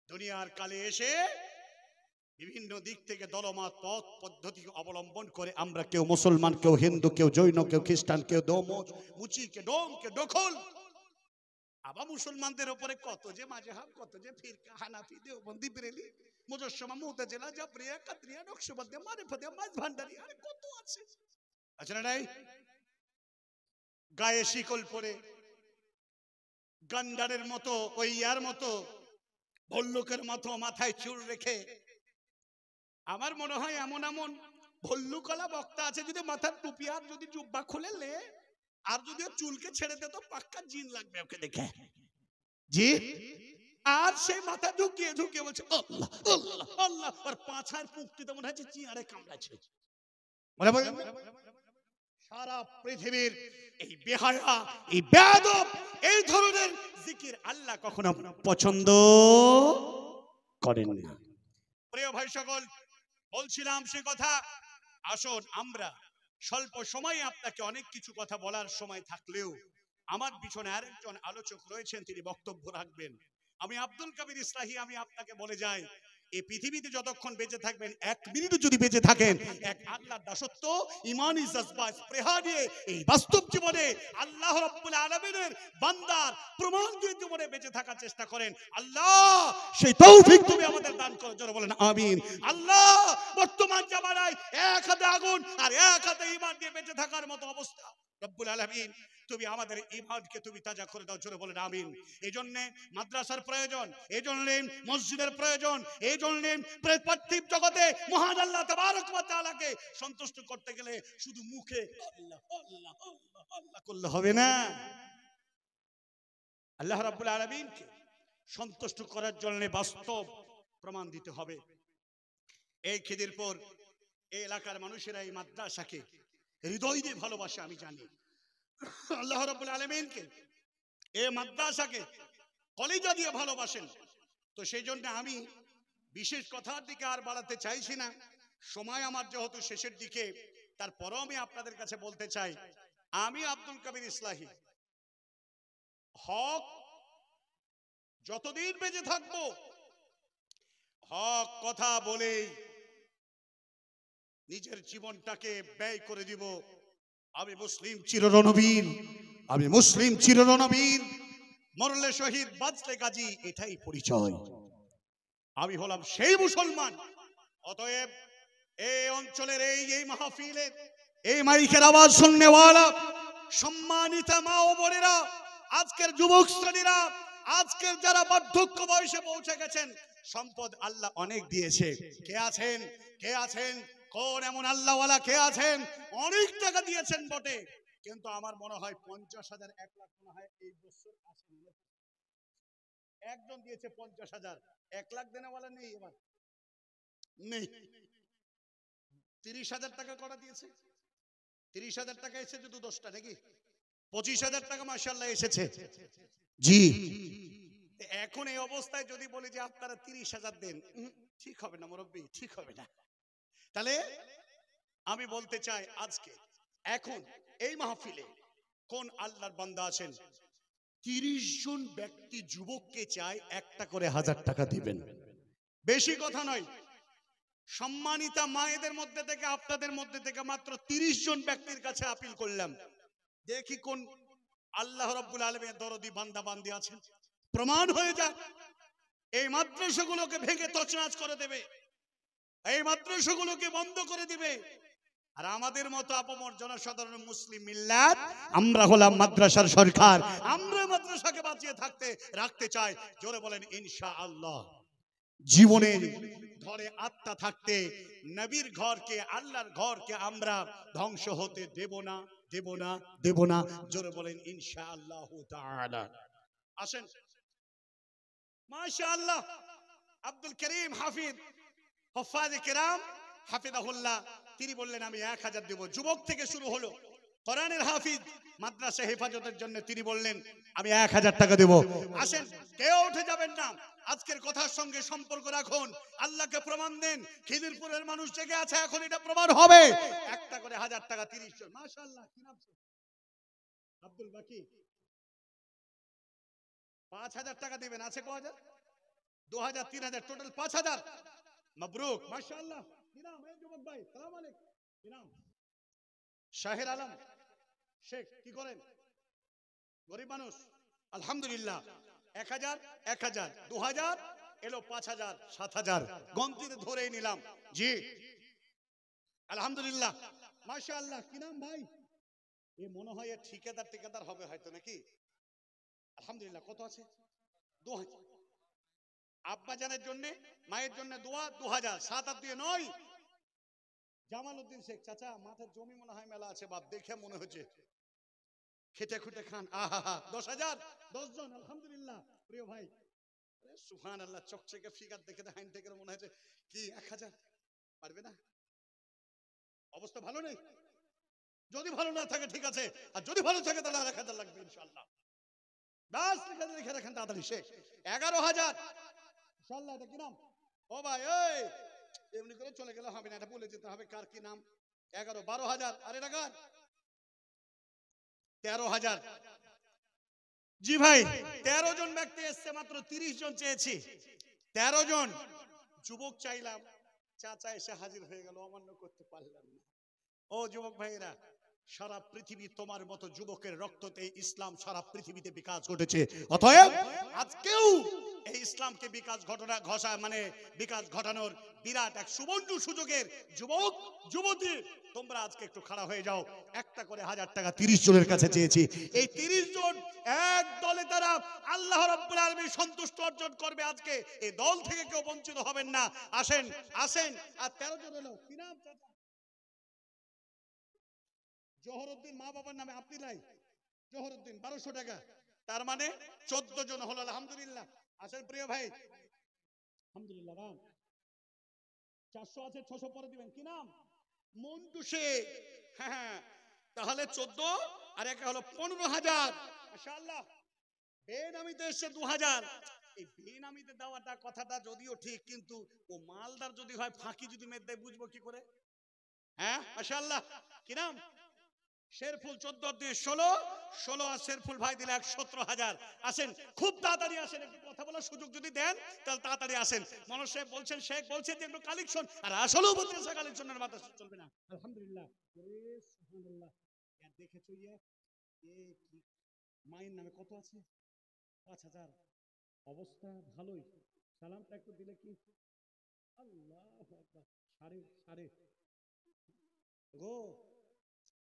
দুনিয়ার কালে এসে বিভিন্ন দিক থেকে দলমত পথ পদ্ধতি অবলম্বন করে আমরা কেউ মুসলমান, কেউ হিন্দু, কেউ জৈন, কেউ খ্রিস্টান, কেউ মুচি, কে ডোম, কে দখল। আবার মুসলমানদের উপরে কত যে মাযহাব, কত যে ফিরকা, হানাফি, দেওবন্দি, বেরেলি, মুজাসসিমা, মুতাজিলা, জাবরিয়া, কাদরিয়া, নকশবন্দিয়া, মারিফাদিয়া, মাঝভান্ডারি, আরে কত আছে। আচ্ছা না নাই? গায়ে শিকল পরে গান্ডারের মতো, ওই ইয়ার মতো, ভল্লুকের মতো মাথায় চুল রেখে, আমার মনে হয় এমন এমন ভল্লুকলা বক্তা আছে, যদি মাথার টুপি আর যদি জুব্বা খুলে লে আর যদি চুলকে ছেড়ে দে তো পাক্কা জিন লাগবে ওকে দেখে, জি। আর সেই মাথা ঢুকিয়ে ঢুকিয়ে বলছে আল্লাহ আল্লাহ আল্লাহ, আর পাছার পুঁকটিতে মনে হচ্ছে চিয়ারে কামড়াচ্ছে। সারা পৃথিবীর এই বেহায়া, এই বেয়াদব, এই ধরনের জিকির আল্লাহ কখনো পছন্দ করেন না। প্রিয় ভাই সকল, বলছিলাম সে কথা, আসুন আমরা স্বল্প সময়ে আপনাকে অনেক কিছু কথা বলার সময় থাকলেও আমার পিছনে আরেকজন আলোচক রয়েছেন, তিনি বক্তব্য রাখবেন। আমি আব্দুল কাবির ইসলাহি, আমি আপনাকে বলে যাই, এই পৃথিবীতে যতক্ষণ বেঁচে থাকবেন, 1 মিনিট যদি বেঁচে থাকেন, এক আল্লাহর দাসত্ব, ঈমানি জজবা, স্পৃহা নিয়ে এই বাস্তব জীবনে আল্লাহ রাব্বুল আলামিনের বান্দার প্রমাণ দিয়ে জীবনে বেঁচে থাকার চেষ্টা করেন। আল্লাহ সেই তৌফিক তুমি আমাদের দান করো, যারা বলেন আমিন। আল্লাহ বর্তমান জামানায় এক হাতে আগুন আর এক হাতে ঈমান দিয়ে বেঁচে থাকার মতো অবস্থা, রব্বুল আলামিন তুমি আমাদের ঈমানকে তুমি তাজা করে দাও, জোরে বলেন আমিন। এই জন্য মাদ্রাসার প্রয়োজন, এই জন্য মসজিদের প্রয়োজন, এই জন্য পার্থিব জগতে মহান আল্লাহ তাবারক ওয়া তাআলাকে সন্তুষ্ট করতে গেলে শুধু মুখে আল্লাহ আল্লাহ আল্লাহ আল্লাহ করলে হবে না। আল্লাহ রাব্বুল আলামিনকে সন্তুষ্ট করার জন্য বাস্তব প্রমাণ দিতে হবে। এই খিদিরপুর এই এলাকার মানুষেরা এই মাদ্রাসাকে হৃদয় দিয়ে ভালোবাসে, আমি জানি। আল্লাহ রাব্বুল আলামিনকে, এই মাদ্রাসাকে কলিজা দিয়ে ভালোবাসেন। তো সেই জন্য আমি বিশেষ কথার দিকে আর বাড়াতে চাইছি না, সময় আমার যেহেতু শেষের দিকে, তারপরও আমি আপনাদের কাছে বলতে চাই, আমি আব্দুল কাবির ইসলাহি হক যতদিন বেঁচে থাকবো, হক কথা বলে নিজের জীবনটাকে ব্যয় করে দিব। আমি মুসলিম চিররণবীর, আমি মুসলিম চিররণবীর, মরলে শহীদ বাঁচলে গাজী, এটাই পরিচয়। আমি হলাম সেই মুসলমান। অতএব এই অঞ্চলের এই মাহফিলের এই মাইকের আওয়াজ শুননেওয়ালা সম্মানিত মা ও বোনেরা, আজকের যুবক শ্রেণীরা, আজকের যারা বার্ধক্য বয়সে পৌঁছে গেছেন, সম্পদ আল্লাহ অনেক দিয়েছে। কে আছেন, কে আছেন, কোন এমন আল্লাহওয়ালা কে আছেন অনেক টাকা দিয়েছেন বটে, কিন্তু আমার মনে হয় 50,000 1 লাখ মনে হয় এই বছর আসেনি। একজন দিয়েছে 50,000, 1 লাখ দেনেওয়ালা নেই, এবার নেই। 30,000 টাকা করা দিয়েছে, 30,000 টাকা এসেছে শুধু 10টা নাকি, 25,000 টাকা মাশাআল্লাহ এসেছে। জি, এখন এই অবস্থায় যদি বলি যে আপনারা 30,000 দেন, ঠিক হবে না মুরব্বী, ঠিক হবে না। তাহলে আমি বলতে চাই আজকে এখন এই মাহফিলে কোন আল্লাহর বান্দা আছেন 30 জন ব্যক্তি যুবককে চাই একটা করে 1000 টাকা দিবেন, বেশি কথা নয়। সম্মানিতা মায়েদের মধ্যে থেকে, আপনাদের মধ্যে থেকে মাত্র 30 জন ব্যক্তির কাছে আপিল করলাম, দেখি কোন আল্লাহ রাব্বুল আলামিনের দরদি বান্দা বান্দি আছেন। প্রমাণ হয়ে যাক, এই মাদ্রাসাগুলোকে ভেঙে তছনছ করে দেবে, এই মাদ্রাসাগুলোকে বন্ধ করে দিবে। আর আমাদের মতো আপামর জনসাধারণ মুসলিম মিল্লাত, আমরা হলাম মাদ্রাসার সরকার, আমরা মাদ্রাসাকে বাঁচিয়ে থাকতে রাখতে চাই। জোরে বলেন ইনশাআল্লাহ। জীবনের ঘরে আত্মা থাকতে নবীর ঘরকে, আল্লাহর ঘরকে আমরা ধ্বংস হতে দেব না, দেব না, দেব না। জোরে বলেন ইনশাআল্লাহ তাআলা। আসেন, মাশাআল্লাহ আব্দুল করিম হাফিজ হুফাজ কিরাম হাফিজাহুল্লাহ, তিনি বললেন আমি 1000 দেব। যুবক থেকে শুরু হলো, কোরআনের হাফিজ, মাদ্রাসা হেফাজতের জন্য তিনি বললেন আমি 1000 টাকা দেব। আসেন, কেউ উঠে যাবেন না, আজকের কথার সঙ্গে সম্পর্ক রাখুন, আল্লাহকে প্রমাণ দেন। খিদিরপুরের মানুষ জেগে আছে, এখন এটা প্রমাণ হবে। একটা করে 1000 টাকা 30 জন, মাশাআল্লাহ। কি নাম? আব্দুল বাকি। 5000 টাকা দিবেন, আছে কয় হাজার? 2000, 3000, টোটাল 5000। মবরুক, মাশাআল্লাহ। কি নাম এই যুবক ভাই? সালাম আলাইকুম। কি নাম? শাহের আলম শেখ। কি করেন? গরিব মানুষ, আলহামদুলিল্লাহ। 1000, 1000, 2000 এলো, 5000, 7000 গন্তিতে ধরেই নিলাম। জি আলহামদুলিল্লাহ, মাশাআল্লাহ। কি নাম ভাই? এ মনে হয় ঠিকাদার ঠিকাদার হবে হয়তো নাকি। আলহামদুলিল্লাহ। কত আছে? 2000। আব্বা জানের জন্য, মায়ের জন্য দোয়া 2000, 7 আর 2 9। জামাল উদ্দিন শেখ চাচা, মাথার জমি মনে হয় মেলা আছে, বাপ দেখে মনে হচ্ছে খেটে খুটে খান। আহা, 10,000, 10 জন, আলহামদুলিল্লাহ। প্রিয় ভাই, সুবহানাল্লাহ, চকচকে ফিগার দেখে হাইন থেকে মনে হচ্ছে কি 1000 পারবে না। অবস্থা ভালো নেই, যদি ভালো না থাকে ঠিক আছে, আর যদি ভালো থাকে তাহলে 1000 লাগবে ইনশাআল্লাহ। বাস লিখে রাখেন তাড়াতাড়ি। শেখ 11,000 ইনশাআল্লাহ। এটা কি নাম? ও ভাই, এই এমনি করে চলে গেলে হবে না, এটা বলে যেতে হবে কার কি নাম। 11, 12,000। আর এটা কার? 13,000। জি ভাই, 13 জন ব্যক্তি এসছে, মাত্র 30 জন চেয়েছি। 13 জন যুবক চাইলাম, চাচা এসে হাজির হয়ে গেল, অমান্য করতে পারলাম না। ও যুবক ভাইরা, সারা পৃথিবী তোমার মতো যুবকের রক্ততে ইসলাম সারা পৃথিবীতে বিকাশ ঘটেছে। অতএব আজকেও এই ইসলামকে বিকাশ ঘটানোর বিরাট এক সুবর্ণ সুযোগের যুবক যুবতী, তোমরা আজকে একটু খাড়া হয়ে যাও। একটা করে 1000 টাকা 30 জনের কাছে চেয়েছি। এই 30 জন এক দলে তারা আল্লাহ রাব্বুল আলামিন সন্তুষ্ট অর্জন করবে। আজকে এই দল থেকে কেউ বঞ্চিত হবেন না। আসেন, আসেন। আর 13 জন হলো, কি নাম? জহরউদ্দিন, মা বাবার নামে আপনি নাই, জহরউদ্দিন 1200 টাকা, তার মানে 14 জন হলো, আলহামদুলিল্লাহ। আসেন প্রিয় ভাই, আলহামদুলিল্লাহ। রাম 400 আছে, 600 পরে দিবেন। কি নাম? মন্টু শেখ। হ্যাঁ, তাহলে 14 আর একে হলো 15,000। মাশাআল্লাহ। বেনামিতে এসে 2000। এই বেনামিতে দেওয়াটা কথাটা যদিও ঠিক, কিন্তু ও মালদার যদি হয়, ফাঁকি যদি মেদ দেয়, বুঝবো কি করে? হ্যাঁ, মাশাআল্লাহ। কি নাম? শেরফুল 14 দিয়ে 16, 16 আর শেরফুল ভাই দিলে 17,000। আসেন, খুব তাড়াতাড়ি আসেন, একটু কথা বলার সুযোগ যদি দেন তাহলে তাড়াতাড়ি আসেন। মনোজ সাহেব বলছেন, শেখ বলছেন যে একটু কালেকশন, আর আসলেও মাদ্রাসা কালেকশনের মাদ্রাসা চলবে না। আলহামদুলিল্লাহ, সুবহানাল্লাহ। আর দেখেছো এ কি মায়ের নামে কত আছে? 5000। অবস্থা ভালোই, সালামটা একটু দিলে কি আল্লাহু আকবার। সাড়ে সাড়ে গো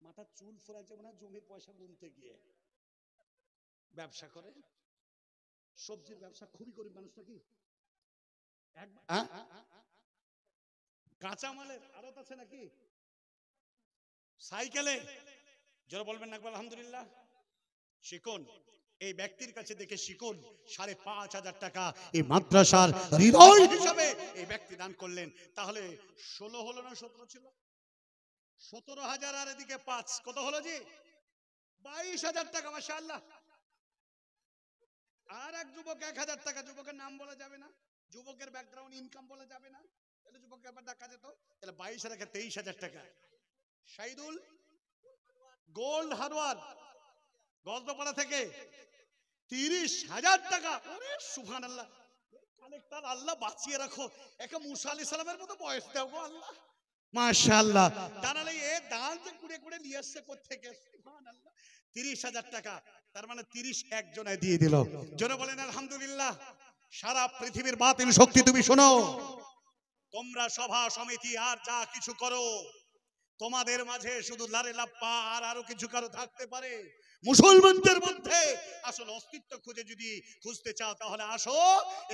মাথার চুল ফোরাচ্ছে মনে হয় জমির পয়সা গুনতে গিয়ে। ব্যবসা করে, সবজির ব্যবসা, খুবই গরিব মানুষ নাকি। কাঁচামালের আড়ত আছে নাকি, সাইকেলে, যারা বলবেন না আলহামদুলিল্লাহ। শিকন এই ব্যক্তির কাছে দেখে শিকন ৫,৫০০ টাকা এই মাদ্রাসার হৃদয় হিসাবে এই ব্যক্তি দান করলেন। তাহলে ১৬ হলো না ১৭ ছিল? ১৭,০০০ আর এদিকে ৫, কত হলো জি? ২২,০০০ টাকা। মাশাআল্লাহ। আর এক যুবক ১,০০০ টাকা। যুবকের নাম বলা যাবে না, যুবকের ব্যাকগ্রাউন্ড ইনকাম বলা যাবে না, তাহলে যুবককে একবার ডাকা যেত। তাহলে ২২ আর ২৩,০০০ টাকা। শাহিদুল গোল্ড হারওয়ার গলদপাড়া থেকে ৩০,০০০ টাকা। ওরে সুবহানাল্লাহ। কালেক্টর আল্লাহ বাঁচিয়ে রাখো, একে মুসা আলাইহিস সালামের মতো বয়স দাও গো আল্লাহ। মাশাআল্লাহ। তাহলে এ দান যে কুড়ে কুড়ে নিয়ে আসছে কোত্থেকে? সুবহানাল্লাহ। ৩০,০০০ টাকা, তার মানে ৩০ একজনে দিয়ে দিল। জোরে বলেন আলহামদুলিল্লাহ। সারা পৃথিবীর বাতিল শক্তি তুমি শোনো, তোমরা সভা সমিতি আর যা কিছু করো, তোমাদের মাঝে শুধু লারে লাপ্পা আর আরো কিছু কারো থাকতে পারে। মুসলমানদের মধ্যে আসল অস্তিত্ব যদি খুঁজতে চাও, তাহলে আসো,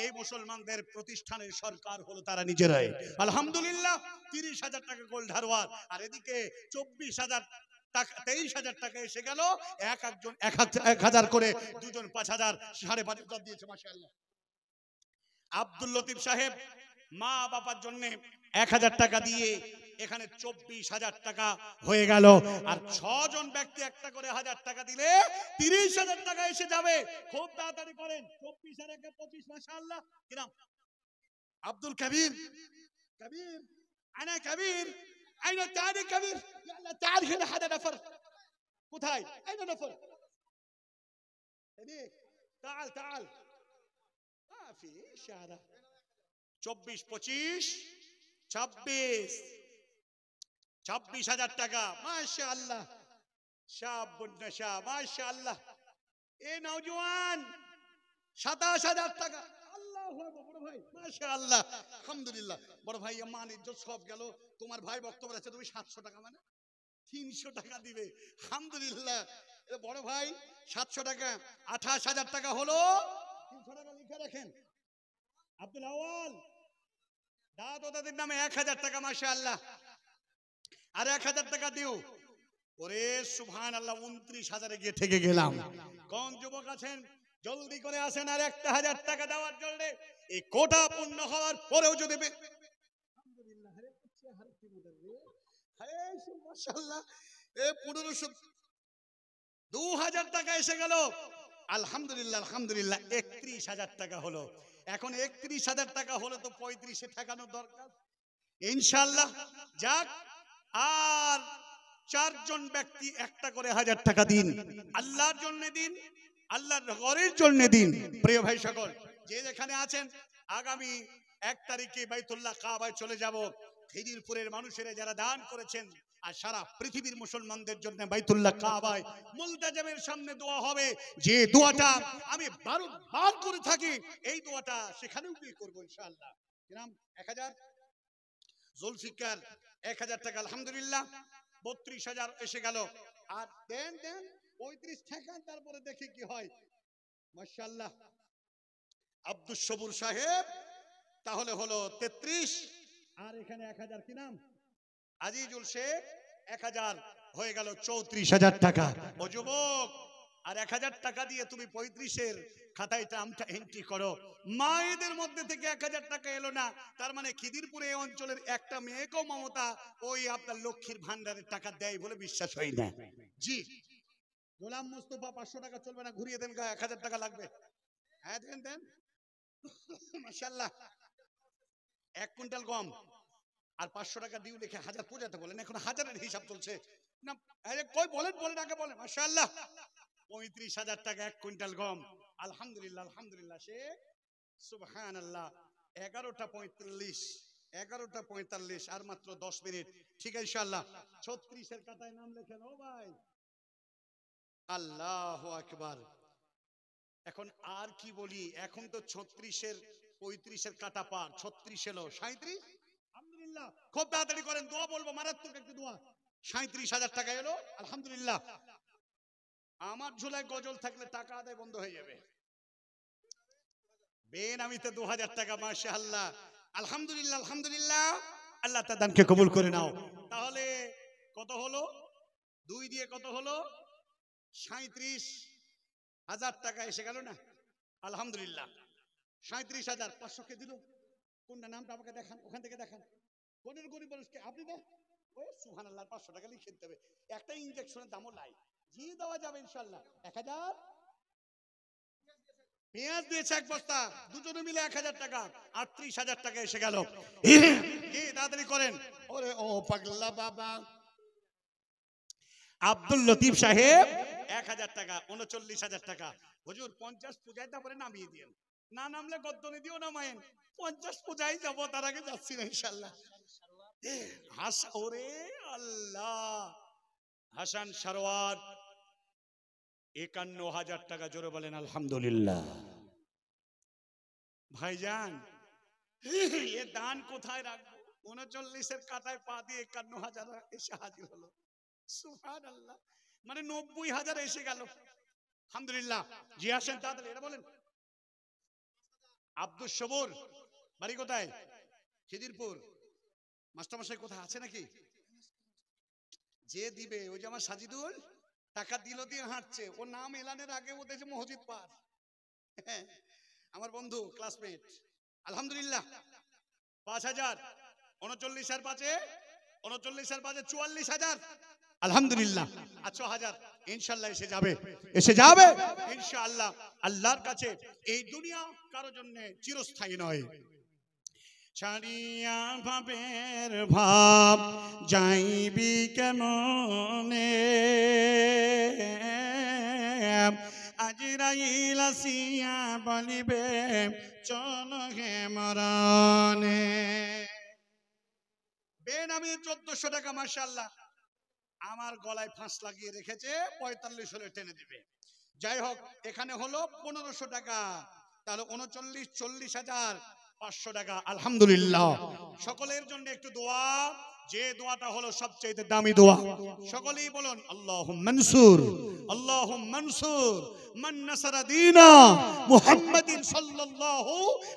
এই মুসলমানদের প্রতিষ্ঠানের সরকার হলো তারা নিজেরাই। আলহামদুলিল্লাহ। ৩০,০০০ টাকা গোল্ড হারওয়ার, আর এদিকে ২৪,০০০ টাকা, ২৩,০০০ টাকা এসে গেল। একজন ১,০০০ করে, দুজন ৫,০০০, ৫,৫০০ দিয়েছে। মাশাআল্লাহ। আব্দুল লতিফ সাহেব মা বাবার জন্য ১,০০০ টাকা দিয়ে এখানে ২৪,০০০ টাকা হয়ে গেল। আর ৬ জন ব্যক্তি একটা করে ১,০০০ টাকা দিলে ৩০,০০০ টাকা এসে যাবে। খুব তাড়াতাড়ি করেন। ২৪ আর ১ ২৫। মাশাআল্লাহ। কি নাম? আব্দুল কবির। কবির আনা কবির আইনা তানি কবির ইয়াল্লা তাআল هنا حدا نفر কোথায়? আইনা নফর এদিক تعال تعال ما في اشاره ২৪ ২৫ ২৬ ২৬,০০০ টাকা। মাশাআল্লাহ। শাবুন নাশা। মাশাআল্লাহ। এ নওজোয়ান ২৭,০০০ টাকা। আল্লাহু আকবার। বড় ভাই মাশাআল্লাহ। আলহামদুলিল্লাহ। বড় ভাই মান ইজ্জত সব গেল। তোমার ভাই বক্তব্য আছে, তুমি ৭০০ টাকা মানে ৩০০ টাকা দিবে। আলহামদুলিল্লাহ। বড় ভাই ৭০০ টাকা, ২৮,০০০ টাকা হলো। ৩০০ টাকা লিখে রাখেন। আব্দুল আওয়াল দাদা দাদির নামে ১,০০০ টাকা। মাশাআল্লাহ। আর ১,০০০ টাকা দিও। ওরে সুবহানাল্লাহ। ২৯,০০০ গিয়ে থেকে গেলাম। কোন যুবক আছেন জলদি করে আসেন আর ১,০০০ টাকা দেওয়ার জন্য। এই কোটা পূর্ণ হওয়ার পরেও যদি আলহামদুলিল্লাহ। আরে পিছে হার কি মুদার রে। আরে মাশাআল্লাহ। এ ১৫০০ ২,০০০ টাকা এসে গেল। আলহামদুলিল্লাহ আলহামদুলিল্লাহ। ৩১,০০০ টাকা হলো। এখন ৩১,০০০ টাকা হলো তো ৩৫-এ ঠেকানোর দরকার ইনশাআল্লাহ। যাক, আর ৪ জন ব্যক্তি একটা করে ১,০০০ টাকা দিন। আল্লাহর জন্য দিন, আল্লাহর ঘরের জন্য দিন। প্রিয় ভাই সকল, যে যেখানে আছেন, আগামী ১ তারিখে বাইতুল্লাহ কাবায় চলে যাব। খিদিরপুরের মানুষেরা যারা দান করেছেন, আর সারা পৃথিবীর মুসলমানদের জন্য বাইতুল্লাহ কাবায় মুলতাজামের সামনে দোয়া হবে। যে দোয়াটা আমি বারবার করে থাকি, এই দোয়াটা সেখানেও গিয়ে করব ইনশাআল্লাহ। কি নাম? ১,০০০ জুলফিকার ১,০০০ টাকা। আলহামদুলিল্লাহ। ৩২,০০০ এসে গেল। আর দেন দেন ৩৫ ঠেকান, তারপরে দেখি কি হয়। মাশাআল্লাহ। আব্দুস সবুর সাহেব তাহলে হলো ৩৩, আর এখানে ১,০০০। কি নাম? আজিজুল শেখ ১,০০০ হয়ে গেল ৩৪,০০০ টাকা। ও যুবক, আর ১,০০০ টাকা দিয়ে তুমি ৩৫-এর খাতায় নামটা এন্ট্রি করো। মায়েদের মধ্যে থেকে ১,০০০ টাকা এলো না, তার মানে খিদিরপুরে এই অঞ্চলের একটা মেয়েকেও মমতা ওই আপনার লক্ষ্মীর ভান্ডারের টাকা দেয় বলে বিশ্বাস হয় না। জি, গোলাম মুস্তফা ৫০০ টাকা চলবে না, ঘুরিয়ে দেন, ১,০০০ টাকা লাগবে। হ্যাঁ দেন দেন। মাশাআল্লাহ। ১ কুইন্টাল গম আর ৫০০ টাকা ডিউ লিখে ১,০০০ পূজাতে বলেন। এখন হাজারের হিসাব চলছে না। কই বলেন বলেন আগে বলেন। মাশাআল্লাহ। ৩৫,০০০ টাকা ১ কুইন্টাল গম। আলহামদুলিল্লাহ আলহামদুলিল্লাহ। সে সুবহানাল্লাহ। ১১টা ৪৫, ১১টা ৪৫, আর মাত্র ১০ মিনিট। ঠিক আছে ইনশাআল্লাহ। ৩৬-এর খাতায় নাম লেখেন। ও ভাই, আল্লাহু আকবার। এখন আর কি বলি, এখন তো ৩৬-এর 35-এর কাটা পার, 36 এলো, 37, আলহামদুলিল্লাহ। খুব তাড়াতাড়ি করেন, দোয়া বলবো, মারাত্মক একটি দোয়া। 37,000 টাকা এলো, আলহামদুলিল্লাহ। আমার ঝোলায় গজল থাকলে টাকা আদায় বন্ধ হয়ে যাবে। বেনামিতে 2000 টাকা, মাশাআল্লাহ, আলহামদুলিল্লাহ, আলহামদুলিল্লাহ। আল্লাহ তার দানকে কবুল করে নাও। তাহলে কত হলো? 2 দিয়ে কত হলো? 37,000 টাকা এসে গেল না? আলহামদুলিল্লাহ। 37,500 কে দিল। কোনটা নামটা আমাকে দেখান, ওখান থেকে দেখান। কোনের গরিব মানুষকে আপনি দেন। ওই সুবহানাল্লাহ, 500 টাকা লিখে দিতে হবে। একটা ইনজেকশনের দামও লাই, জি দেওয়া যাবে ইনশাআল্লাহ। 1000 পেঁয়াজ দিয়েছে 1 বস্তা, দুজনে মিলে 1000 টাকা, 38,000 টাকা এসে গেল। কি তাড়াতাড়ি করেন। ওরে ও পাগলা বাবা আব্দুল লতিফ সাহেব 1000 টাকা, 39,000 টাকা। হুজুর 50 পূজায় তারপরে নামিয়ে দিয়েন, না নামলে গদ্দনে দিও না মায়েন। 50 পূজায় যাব, তার আগে যাচ্ছি না ইনশাআল্লাহ। ওরে আল্লাহ, হাসান সারওয়ার 51,000 টাকা। জোরে বলেন আলহামদুলিল্লাহ। ভাইজান এ দান কোথায় রাখবো? 39-এর কাটায় পা দিয়ে 51,000 এসে হাজির হলো। সুবহানাল্লাহ, মানে 90,000 এসে গেল। আলহামদুলিল্লাহ। জি আসেন তাড়াতাড়ি, এটা বলেন। আব্দুল সবুর, বাড়ি কোথায়? খিদিরপুর। মাস্টারমশাই কোথায় আছে নাকি? যে দিবে ওই যে আমার সাজিদুল, টাকা দিল দিয়ে হাঁটছে, ও নাম এলানের আগে ও দেখছে মসজিদ পার। আমার বন্ধু, ক্লাসমেট। আলহামদুলিল্লাহ। 5,000, 39 আর 5-এ 44,000। আলহামদুলিল্লাহ। 6,000 ইনশাআল্লাহ এসে যাবে, এসে যাবে ইনশাআল্লাহ। আল্লাহর কাছে এই দুনিয়া কারো জন্য চিরস্থায়ী নয়। ছাড়িয়া ভাবের ভাব যাইবি কেমনে, আজরাইল আসিয়া বলিবে চলো হে মরণে। বেনামি 1400 টাকা, মাশাআল্লাহ। আমার গলায় ফাঁস লাগিয়ে রেখেছে, 45 হলে টেনে দিবে। যাই হোক, এখানে হলো 1500 টাকা, তাহলে 39, 40,500 টাকা। আলহামদুলিল্লাহ। সকলের জন্য একটু দোয়া, যে দোয়াটা হলো সবচেয়ে দামি দোয়া। সকলেই বলুন আল্লাহুম্মা মানসুর, আল্লাহুম্মা মানসুর মান নাসারা দীনা মুহাম্মাদিন সাল্লাল্লাহু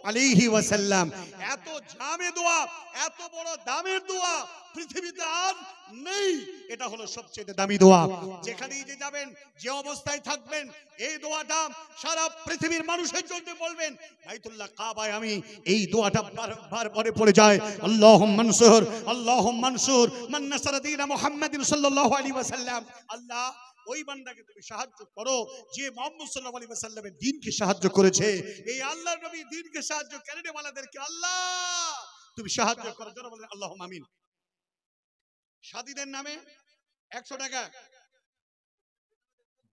আলাইহি ওয়াসাল্লাম। এত জামে দোয়া, এত বড় দামের দোয়া পৃথিবীতে আর নেই। এটা হলো সবচেয়ে দামি দোয়া। যেখানেই যে যাবেন, যে অবস্থায় থাকবেন, এই দোয়াটা সারা পৃথিবীর মানুষের জন্য বলবেন। বাইতুল্লাহ কাবায় আমি এই দোয়াটা বারবার পরে পড়ে যায়, আল্লাহুম্মা মানসুর, আল্লাহুম্মা মানসুর মান নাসারা দীনা মুহাম্মাদিন সাল্লাল্লাহু আলাইহি ওয়াসাল্লাম। আল্লাহ ওই বান্দাকে তুমি সাহায্য করো যে মুহাম্মদ সাল্লাল্লাহু আলাইহি ওয়াসাল্লামের দ্বীনকে সাহায্য করেছে। এই আল্লাহর নবী দ্বীনকে সাহায্য করেন ওয়ালাদেরকে আল্লাহ তুমি সাহায্য করো। যারা বলেন আল্লাহুম্মা আমিন। সাদীদের নামে 100 টাকা,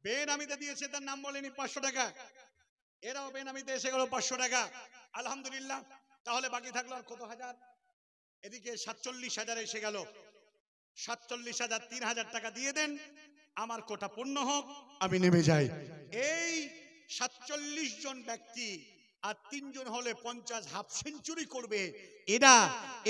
বেনামিতে দিয়েছে, তার নাম বলেনি, 500 টাকা। এরাও বেনামিতে এসে গেল 500 টাকা। আলহামদুলিল্লাহ। তাহলে বাকি থাকলো আর কত হাজার? এদিকে 47,000 এসে গেল। 47,000, 3,000 টাকা দিয়ে দেন, আমার কোটা পূর্ণ হোক, আমি নেমে যাই। এই 47 জন ব্যক্তি আর 3 জন হলে 50 হাফ সেঞ্চুরি করবে। এরা,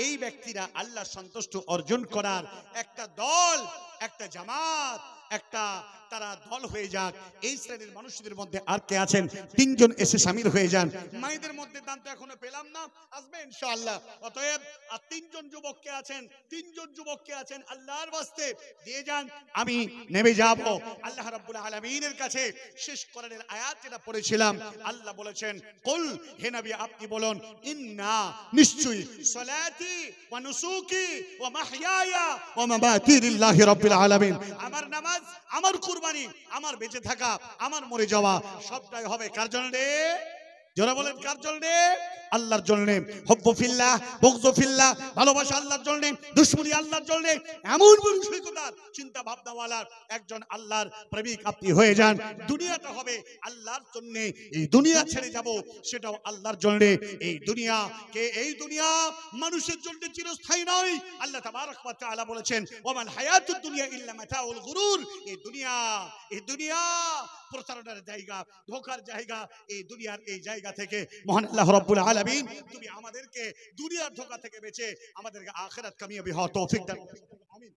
এই ব্যক্তিরা আল্লাহ সন্তুষ্ট অর্জন করার একটা দল, একটা জামাত, একটা তারা দল হয়ে যাক। এই শ্রেণীর মানুষদের মধ্যে আর কে আছেন? 3 জন এসে শামিল হয়ে যান। মায়েদের মধ্যে দান তো এখনো পেলাম না, আসবে ইনশাআল্লাহ। অতএব আর 3 জন যুবক কে আছেন? 3 জন যুবক কে আছেন? আল্লাহর ওয়াস্তে দিয়ে যান, আমি নেমে যাব আল্লাহ রাব্বুল আলামিনের কাছে। শেষ কোরআনের আয়াত যেটা পড়েছিলাম, আল্লাহ বলেছেন, কুল, হে নবী আপনি বলুন, ইন্না, নিশ্চয়ই, সলাতি ওয়া নুসুকি ওয়া মাহইয়ায়া ওয়া মামাতি লিল্লাহি রাব্বিল আলামিন, আমার নামাজ, আমার কুরবানি, আমার বেঁচে থাকা, আমার মরে যাওয়া সবটাই হবে কার জন্য? যারা বলেন কার জন্য? আল্লাহর জন্য। হুব্বু ফিল্লাহ, বুগযু ফিল্লাহ, ভালোবাসা আল্লাহর জন্য, দুশমনি আল্লাহর জন্য। এমন মানসিকতার চিন্তা ভাবনাওয়ালার একজন আল্লাহর প্রেমিক আপনি হয়ে যান। দুনিয়াটা হবে আল্লাহর জন্য, এই দুনিয়া ছেড়ে যাব সেটাও আল্লাহর জন্য। এই দুনিয়া কে, এই দুনিয়া মানুষের জন্য চিরস্থায়ী নয়। আল্লাহ তাবারক ওয়া তাআলা বলেছেন, ওয়ামাল হায়াতুদ দুনিয়া ইল্লা মাতাউল গুরুর। এই দুনিয়া প্রতারণার জায়গা, ধোঁকার জায়গা। এই দুনিয়ার এই জায়গা জায়গা থেকে মহান আল্লাহ রাব্বুল আলামিন তুমি আমাদেরকে দুনিয়ার ধোঁকা থেকে বেঁচে আমাদেরকে আখিরাত কামিয়াবি হওয়ার তৌফিক দান করুন। আমিন।